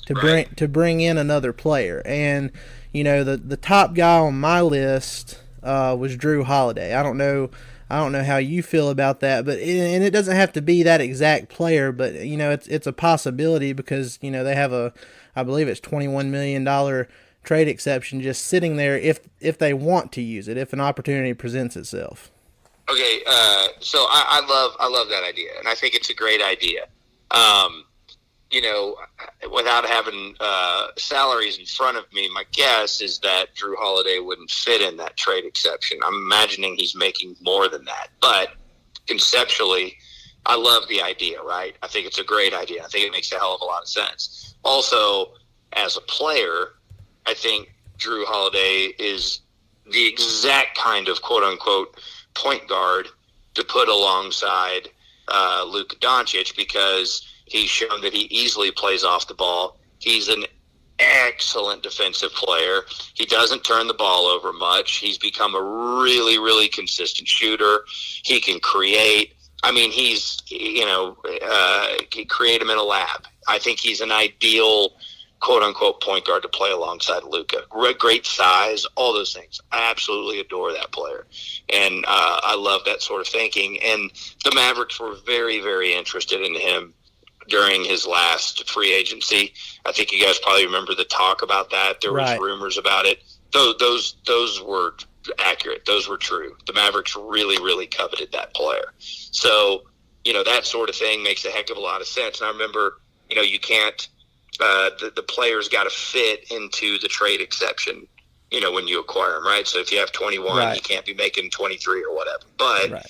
to bring in another player. And the top guy on my list was Jrue Holiday. I don't know how you feel about that, but it doesn't have to be that exact player, but it's a possibility, because they have I believe it's $21 million trade exception just sitting there if they want to use it, if an opportunity presents itself. Okay, so I love that idea, and I think it's a great idea. Without having salaries in front of me, my guess is that Jrue Holiday wouldn't fit in that trade exception. I'm imagining he's making more than that. But conceptually, I love the idea, right? I think it's a great idea. I think it makes a hell of a lot of sense. Also, as a player, I think Jrue Holiday is the exact kind of quote-unquote point guard to put alongside Luka Doncic, because he's shown that he easily plays off the ball. He's an excellent defensive player. He doesn't turn the ball over much. He's become a really, really consistent shooter. He can create. I mean, can create him in a lab. I think he's an ideal quote-unquote point guard to play alongside Luka. Great size, all those things. I absolutely adore that player. And I love that sort of thinking. And the Mavericks were very, very interested in him during his last free agency. I think you guys probably remember the talk about that. There was rumors about it. Those were accurate. Those were true. The Mavericks really, really coveted that player. So, that sort of thing makes a heck of a lot of sense. And I remember, you can't the players got to fit into the trade exception, when you acquire them, right? So if you have 21, you can't be making 23 or whatever. But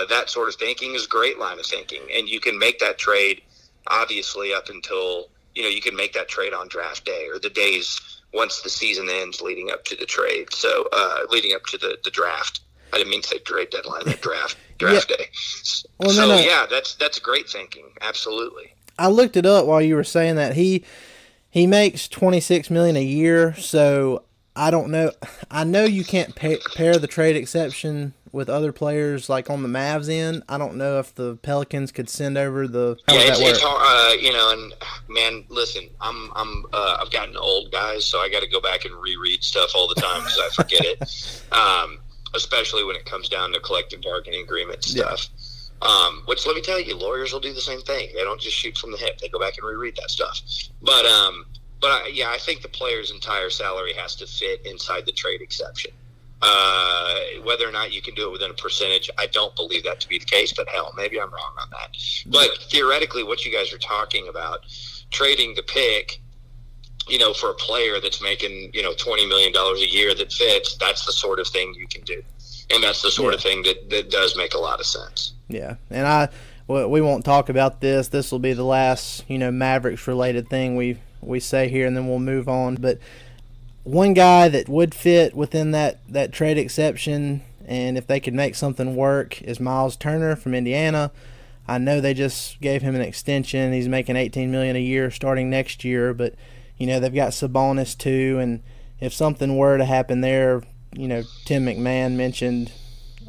that sort of thinking is a great line of thinking. And you can make that trade, obviously, up until, you can make that trade on draft day or the days once the season ends leading up to the trade. So leading up to the draft. I didn't mean to say trade deadline, but draft day. Well, that's great thinking. Absolutely. I looked it up while you were saying that. He makes $26 million a year, so I don't know. I know you can't pair the trade exception with other players like on the Mavs end. I don't know if the Pelicans could send over the. It's hard, and man, listen, I've gotten old, guys, so I got to go back and reread stuff all the time because I forget it. Especially when it comes down to collective bargaining agreement stuff. Which, let me tell you, lawyers will do the same thing. They don't just shoot from the hip. They go back and reread that stuff. But But I think the player's entire salary has to fit inside the trade exception. Whether or not you can do it within a percentage, I don't believe that to be the case, but hell, maybe I'm wrong on that. But theoretically, what you guys are talking about, trading the pick, for a player that's making, $20 million a year that fits, that's the sort of thing you can do. And that's the sort of thing that does make a lot of sense. Yeah, and we won't talk about this. This will be the last, Mavericks-related thing we say here, and then we'll move on. But one guy that would fit within that trade exception, and if they could make something work, is Myles Turner from Indiana. I know they just gave him an extension. He's making $18 million a year starting next year, but they've got Sabonis too, and if something were to happen there, Tim McMahon mentioned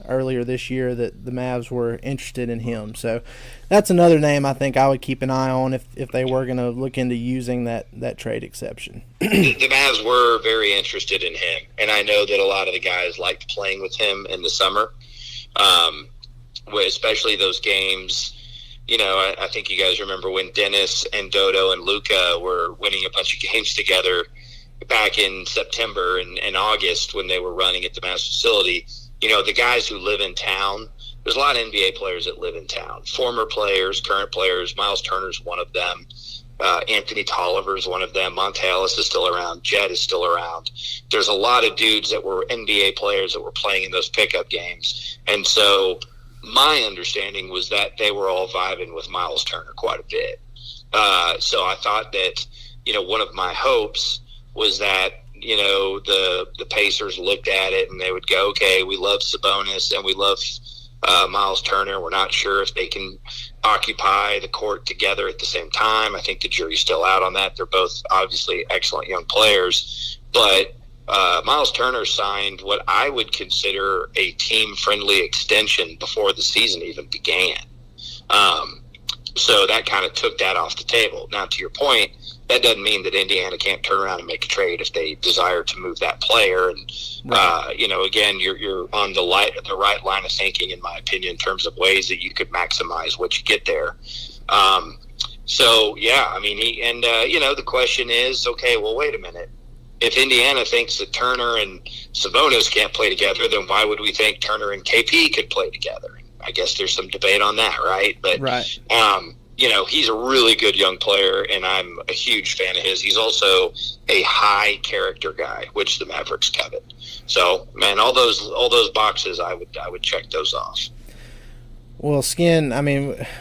earlier this year that the Mavs were interested in him. So that's another name I think I would keep an eye on if they were going to look into using that trade exception. The Mavs were very interested in him, and I know that a lot of the guys liked playing with him in the summer, especially those games. I think you guys remember when Dennis and Dodo and Luka were winning a bunch of games together back in September and August when they were running at the Mavs facility. The guys who live in town, there's a lot of NBA players that live in town. Former players, current players. Myles Turner's one of them. Anthony Tolliver's one of them. Monta Ellis is still around. Jed is still around. There's a lot of dudes that were NBA players that were playing in those pickup games. And so my understanding was that they were all vibing with Myles Turner quite a bit. So I thought that, one of my hopes was that, the Pacers looked at it and they would go, okay, we love Sabonis and we love Myles Turner. We're not sure if they can occupy the court together at the same time. I think the jury's still out on that. They're both obviously excellent young players, but Myles Turner signed what I would consider a team-friendly extension before the season even began. So that kind of took that off the table. Now, to your point, that doesn't mean that Indiana can't turn around and make a trade if they desire to move that player. And, again, you're on the right line of thinking, in my opinion, in terms of ways that you could maximize what you get there. The question is, okay, well, wait a minute. If Indiana thinks that Turner and Sabonis can't play together, then why would we think Turner and KP could play together? I guess there's some debate on that, right? But, he's a really good young player, and I'm a huge fan of his. He's also a high character guy, which the Mavericks covet. So, man, all those boxes, I would check those off. Well, Skin,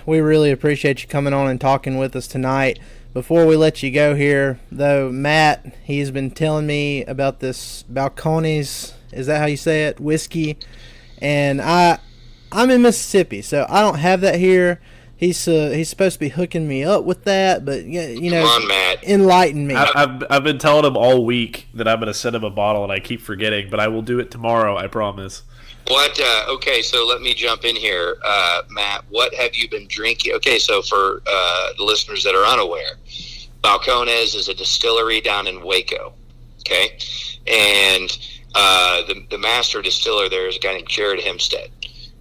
we really appreciate you coming on and talking with us tonight. Before we let you go here, though, Matt, he's been telling me about this Balcones, is that how you say it, whiskey, and I'm in Mississippi, so I don't have that here. He's supposed to be hooking me up with that, but Come on, Matt. Enlighten me. I've been telling him all week that I'm going to send him a bottle, and I keep forgetting, but I will do it tomorrow, I promise. What? Okay, so let me jump in here, Matt. What have you been drinking? Okay, so for the listeners that are unaware, Balcones is a distillery down in Waco. Okay, and the master distiller there is a guy named Jared Hempstead.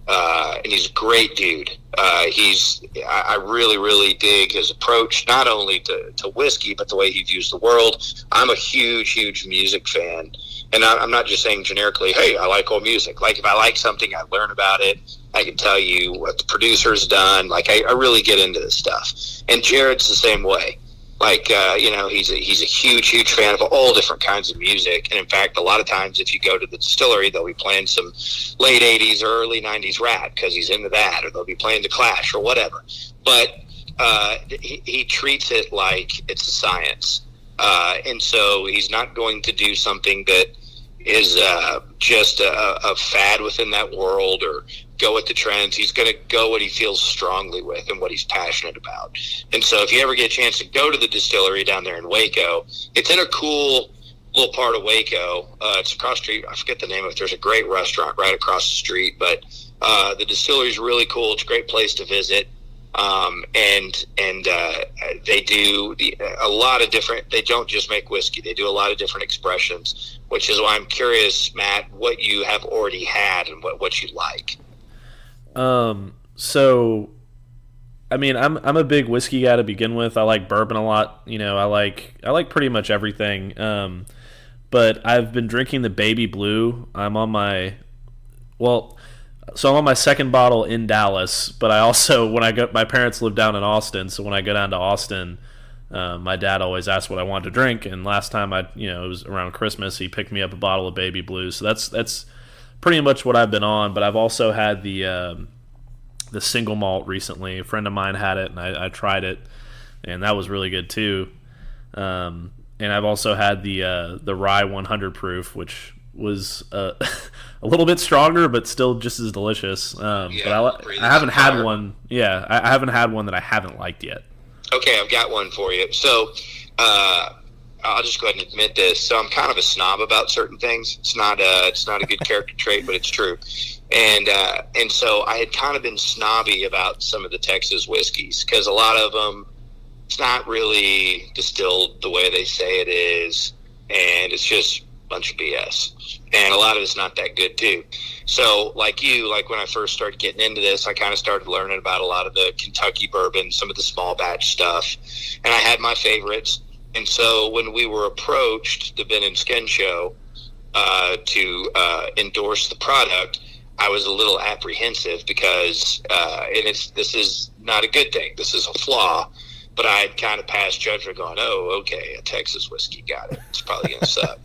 And he's a great dude. I really, really dig his approach, not only to whiskey, but the way he views the world. I'm a huge, huge music fan. And I'm not just saying generically, hey, I like old music. Like, if I like something, I learn about it. I can tell you what the producer's done. Like, I really get into this stuff. And Jared's the same way. Like, he's a huge, huge fan of all different kinds of music. And in fact, a lot of times if you go to the distillery, they'll be playing some late 80s or early 90s rap because he's into that, or they'll be playing The Clash or whatever. But he treats it like it's a science. And so he's not going to do something that is just a fad within that world or go with the trends. He's going to go what he feels strongly with and what he's passionate about. And so if you ever get a chance to go to the distillery down there in Waco, it's in a cool little part of Waco. It's across the street. I forget the name of it. There's a great restaurant right across the street, but the distillery is really cool. It's a great place to visit. They do a lot of different, they don't just make whiskey. They do a lot of different expressions, which is why I'm curious, Matt, what you have already had and what you like. So I mean, I'm a big whiskey guy to begin with. I like bourbon a lot. You know, I like pretty much everything. But I've been drinking the Baby Blue. I'm on my second bottle in Dallas. But I also, my parents live down in Austin, so when I go down to Austin, my dad always asks what I want to drink. And last time it was around Christmas, he picked me up a bottle of Baby Blue. So that's pretty much what I've been on. But I've also had the single malt recently. A friend of mine had it, and I tried it, and that was really good too. And I've also had the rye 100 proof, which was a little bit stronger, but still just as delicious. But I haven't had one. Yeah, I haven't had one that I haven't liked yet. Okay, I've got one for you. So I'll just go ahead and admit this. So I'm kind of a snob about certain things. It's not a good character trait, but it's true. And so I had kind of been snobby about some of the Texas whiskeys because a lot of them, it's not really distilled the way they say it is, and it's just a bunch of BS. And a lot of it's not that good too. So like when I first started getting into this, I kind of started learning about a lot of the Kentucky bourbon, some of the small batch stuff, and I had my favorites. And so when we were approached, the Ben and Skin show, to endorse the product, I was a little apprehensive because, this is not a good thing. This is a flaw. But I had kind of passed judgment going, oh, okay, a Texas whiskey, got it. It's probably going to suck.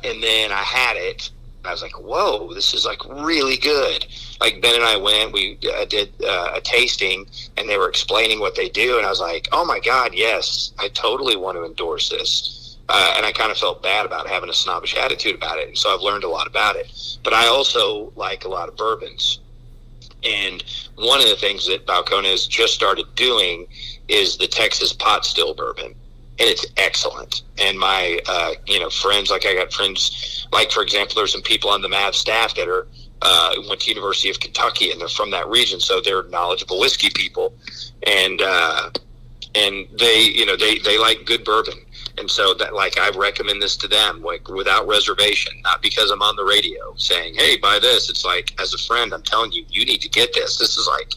And then I had it. And I was like, whoa, this is like really good. Like Ben and I went, we did a tasting, and they were explaining what they do. And I was like, oh my God, yes, I totally want to endorse this. And I kind of felt bad about having a snobbish attitude about it. And so I've learned a lot about it. But I also like a lot of bourbons. And one of the things that Balcones just started doing is the Texas pot still bourbon. And it's excellent. And my, friends, like I got friends, like, for example, there's some people on the Mavs staff that are, went to University of Kentucky, and they're from that region. So they're knowledgeable whiskey people. And they like good bourbon. And so that, like, I recommend this to them, like, without reservation, not because I'm on the radio saying, hey, buy this. It's like, as a friend, I'm telling you, you need to get this. This is like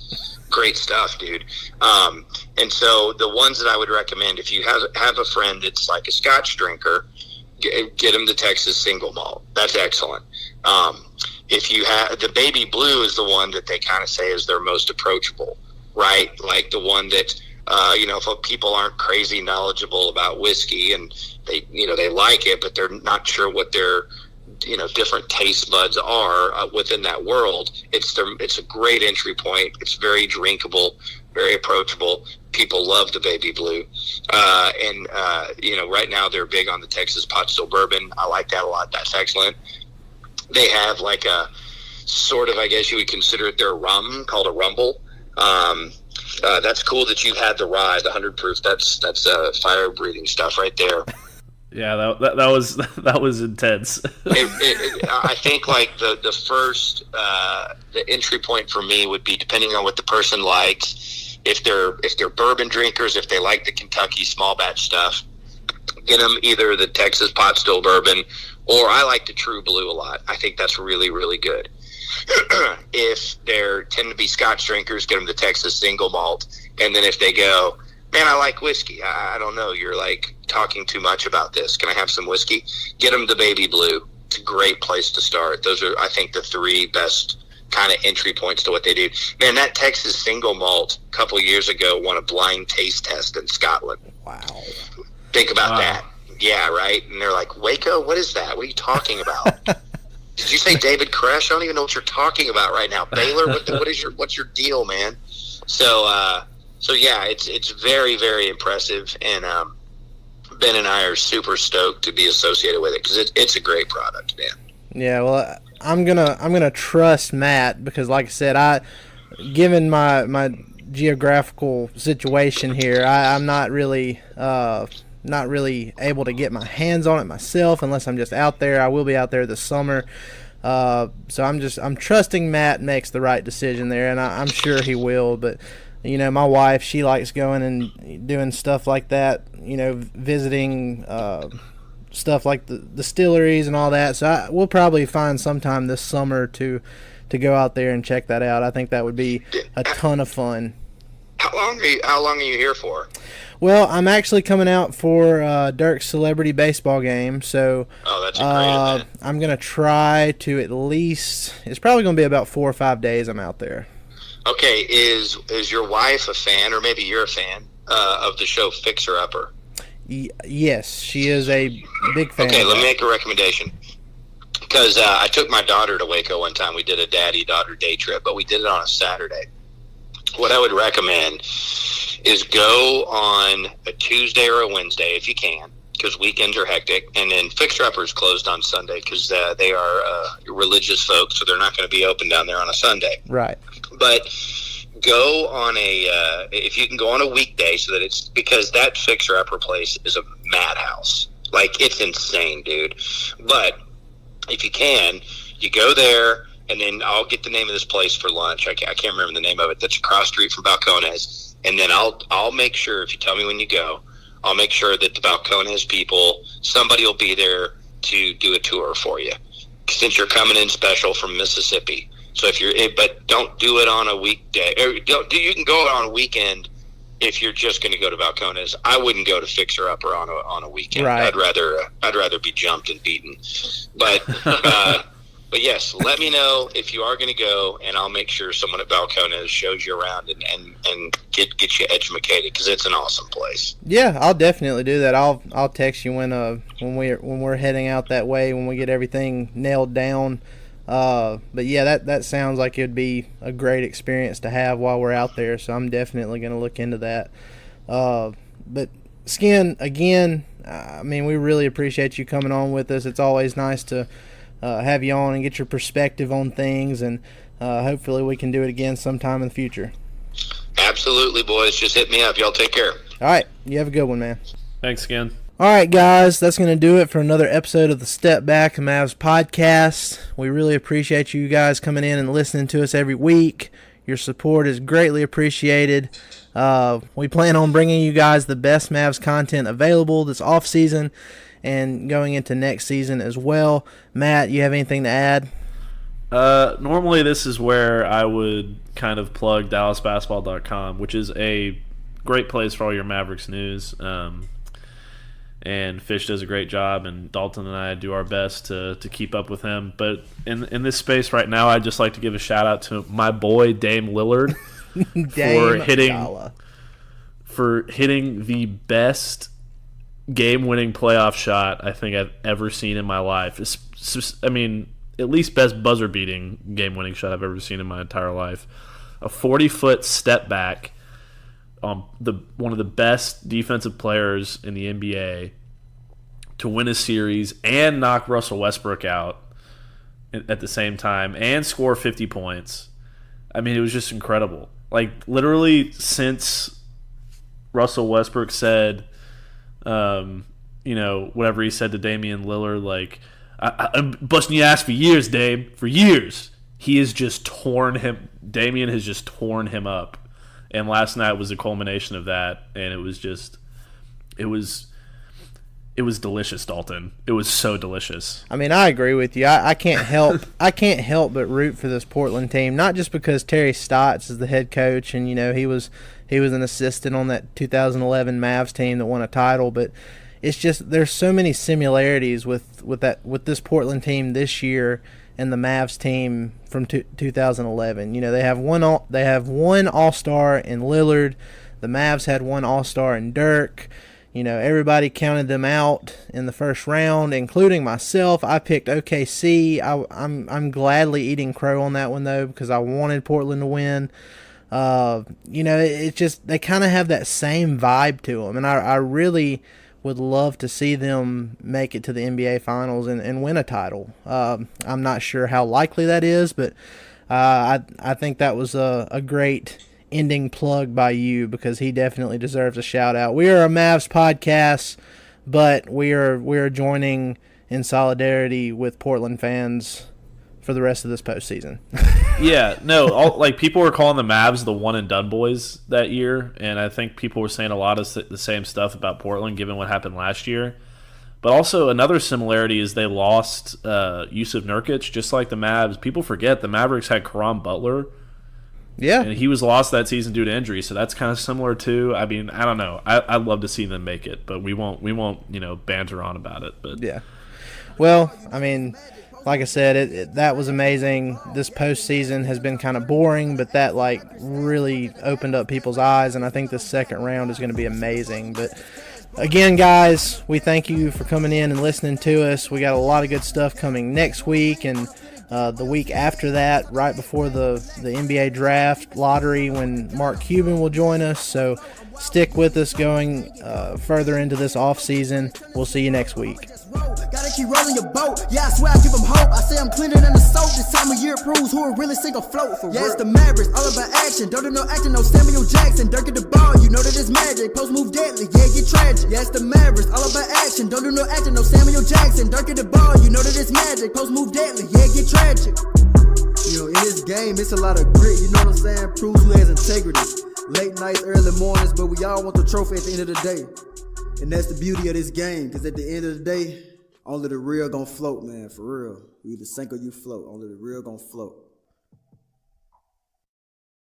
great stuff, dude. And so the ones that I would recommend, if you have a friend that's like a Scotch drinker, get them the Texas single malt. That's excellent. If you have the Baby Blue is the one that they kind of say is their most approachable, right? Like the one that, if people aren't crazy knowledgeable about whiskey and they like it, but they're not sure what their, different taste buds are within that world, it's a great entry point. It's very drinkable, very approachable. People love the Baby Blue. Right now they're big on the Texas pot still bourbon. I like that a lot. That's excellent. They have like a sort of, I guess you would consider it their rum called a rumble. That's cool that you had the rye, the 100 proof. That's fire breathing stuff right there. Yeah, that was intense. I think like the first the entry point for me would be, depending on what the person likes. If they're bourbon drinkers, if they like the Kentucky small batch stuff, get them either the Texas pot still bourbon, or I like the True Blue a lot. I think that's really, really good. If they tend to be Scotch drinkers, get them the Texas single malt. And then if they go, man, I like whiskey, I don't know, you're like talking too much about this, can I have some whiskey? Get them the Baby Blue. It's a great place to start. Those are, I think, the three best kind of entry points to what they do. Man, that Texas single malt a couple years ago won a blind taste test in Scotland. Wow. Think about that. Yeah, right? And they're like, Waco, what is that? What are you talking about? Did you say David Koresh? I don't even know what you're talking about right now. Baylor, what's your deal, man? So yeah, it's very, very impressive, and Ben and I are super stoked to be associated with it because it's a great product, man. Yeah, well, I'm gonna trust Matt because, like I said, given my geographical situation here, I'm not really able to get my hands on it myself unless I'm just out there. I will be out there this summer. So I'm trusting Matt makes the right decision there, and I'm sure he will. But, my wife, she likes going and doing stuff like that, visiting stuff like the distilleries and all that. So we'll probably find sometime this summer to go out there and check that out. I think that would be a ton of fun. How long are you here for? Well, I'm actually coming out for Dirk's celebrity baseball game, so that's a great event. I'm going to try to at least – it's probably going to be about 4 or 5 days I'm out there. Okay, is your wife a fan, or maybe you're a fan, of the show Fixer Upper? Yes, she is a big fan. Okay, let me make a recommendation. Because I took my daughter to Waco one time. We did a daddy-daughter day trip, but we did it on a Saturday. What I would recommend is go on a Tuesday or a Wednesday if you can, because weekends are hectic. And then Fixer Upper is closed on Sunday because they are religious folks, so they're not going to be open down there on a Sunday. Right. But go on if you can go on a weekday, so that it's, because that Fixer Upper place is a madhouse. Like, it's insane, dude. But if you can, you go there, and then I'll get the name of this place for lunch. I can't remember the name of it. That's across the street from Balcones. And then I'll make sure, if you tell me when you go, I'll make sure that the Balcones people, somebody will be there to do a tour for you, since you're coming in special from Mississippi. So but don't do it on a weekday. You can go on a weekend if you're just going to go to Balcones. I wouldn't go to Fixer Upper on a weekend. Right. I'd rather be jumped and beaten. But but yes, let me know if you are going to go, and I'll make sure someone at Balcones shows you around and get you educated, because it's an awesome place. Yeah, I'll definitely do that. I'll text you when we're heading out that way, when we get everything nailed down. But yeah, that sounds like it would be a great experience to have while we're out there, so I'm definitely going to look into that. But Skin, again, I mean, we really appreciate you coming on with us. It's always nice to have you on and get your perspective on things, and hopefully we can do it again sometime in the future. Absolutely, boys. Just hit me up. Y'all take care. All right. You have a good one, man. Thanks again. All right, guys, that's going to do it for another episode of the Step Back Mavs podcast. We really appreciate you guys coming in and listening to us every week. Your support is greatly appreciated. We plan on bringing you guys the best Mavs content available this offseason and going into next season as well. Matt, you have anything to add? Normally this is where I would kind of plug DallasBasketball.com, which is a great place for all your Mavericks news. And Fish does a great job, and Dalton and I do our best to keep up with him. But in this space right now, I'd just like to give a shout-out to my boy Dame Lillard for hitting the best game-winning playoff shot I think I've ever seen in my life. I mean, at least best buzzer-beating game-winning shot I've ever seen in my entire life. A 40-foot step back on one of the best defensive players in the NBA to win a series and knock Russell Westbrook out at the same time and score 50 points. I mean, it was just incredible. Like, literally since Russell Westbrook said, whatever he said to Damian Lillard, like, I'm busting your ass for years, Dame, for years. He has just torn him. Damian has just torn him up. And last night was the culmination of that, and it was delicious, Dalton. It was so delicious. I mean, I agree with you. I can't help but root for this Portland team, not just because Terry Stotts is the head coach, and he was an assistant on that 2011 Mavs team that won a title, but it's just there's so many similarities with this Portland team this year and the Mavs team from 2011. They have one All-Star in Lillard. The Mavs had one All-Star in Dirk. Everybody counted them out in the first round, including myself. I picked OKC. I'm gladly eating crow on that one, though, because I wanted Portland to win. It's just they kind of have that same vibe to them, and I really would love to see them make it to the NBA Finals and win a title. I'm not sure how likely that is, but I think that was a great ending plug by you, because he definitely deserves a shout out. We are a Mavs podcast, but we are joining in solidarity with Portland fans for the rest of this postseason. Yeah, no, people were calling the Mavs the one and done boys that year, and I think people were saying a lot of the same stuff about Portland given what happened last year. But also another similarity is they lost Yusuf Nurkic, just like the Mavs. People forget the Mavericks had Caron Butler, Yeah. And he was lost that season due to injury, so that's kind of similar too. I mean, I don't know. I'd love to see them make it, but we won't banter on about it. But yeah. Well, I mean, like I said, that was amazing. This postseason has been kind of boring, but that really opened up people's eyes, and I think the second round is going to be amazing. But again, guys, we thank you for coming in and listening to us. We got a lot of good stuff coming next week and the week after that, right before the NBA draft lottery, when Mark Cuban will join us. So stick with us going further into this offseason. We'll see you next week. Gotta keep rolling your boat. Yeah, I swear I give them hope. I say I'm cleaner than the soap. This time of year proves who will really sink or float. For yeah, it's the Mavericks, all about action. Don't do no acting, no Samuel Jackson. Dirk at the ball, you know that it's magic. Post move deadly, yeah, get tragic. Yeah, it's the Mavericks, all about action. Don't do no acting, no Samuel Jackson. Dirk at the ball, you know that it's magic. Post move deadly, yeah, get tragic. You know, in this game, it's a lot of grit. You know what I'm saying? Proves who has integrity. Late nights, early mornings, but we all want the trophy at the end of the day. And that's the beauty of this game, because at the end of the day, only the real gonna float, man, for real. You either sink or you float. Only the real gonna float.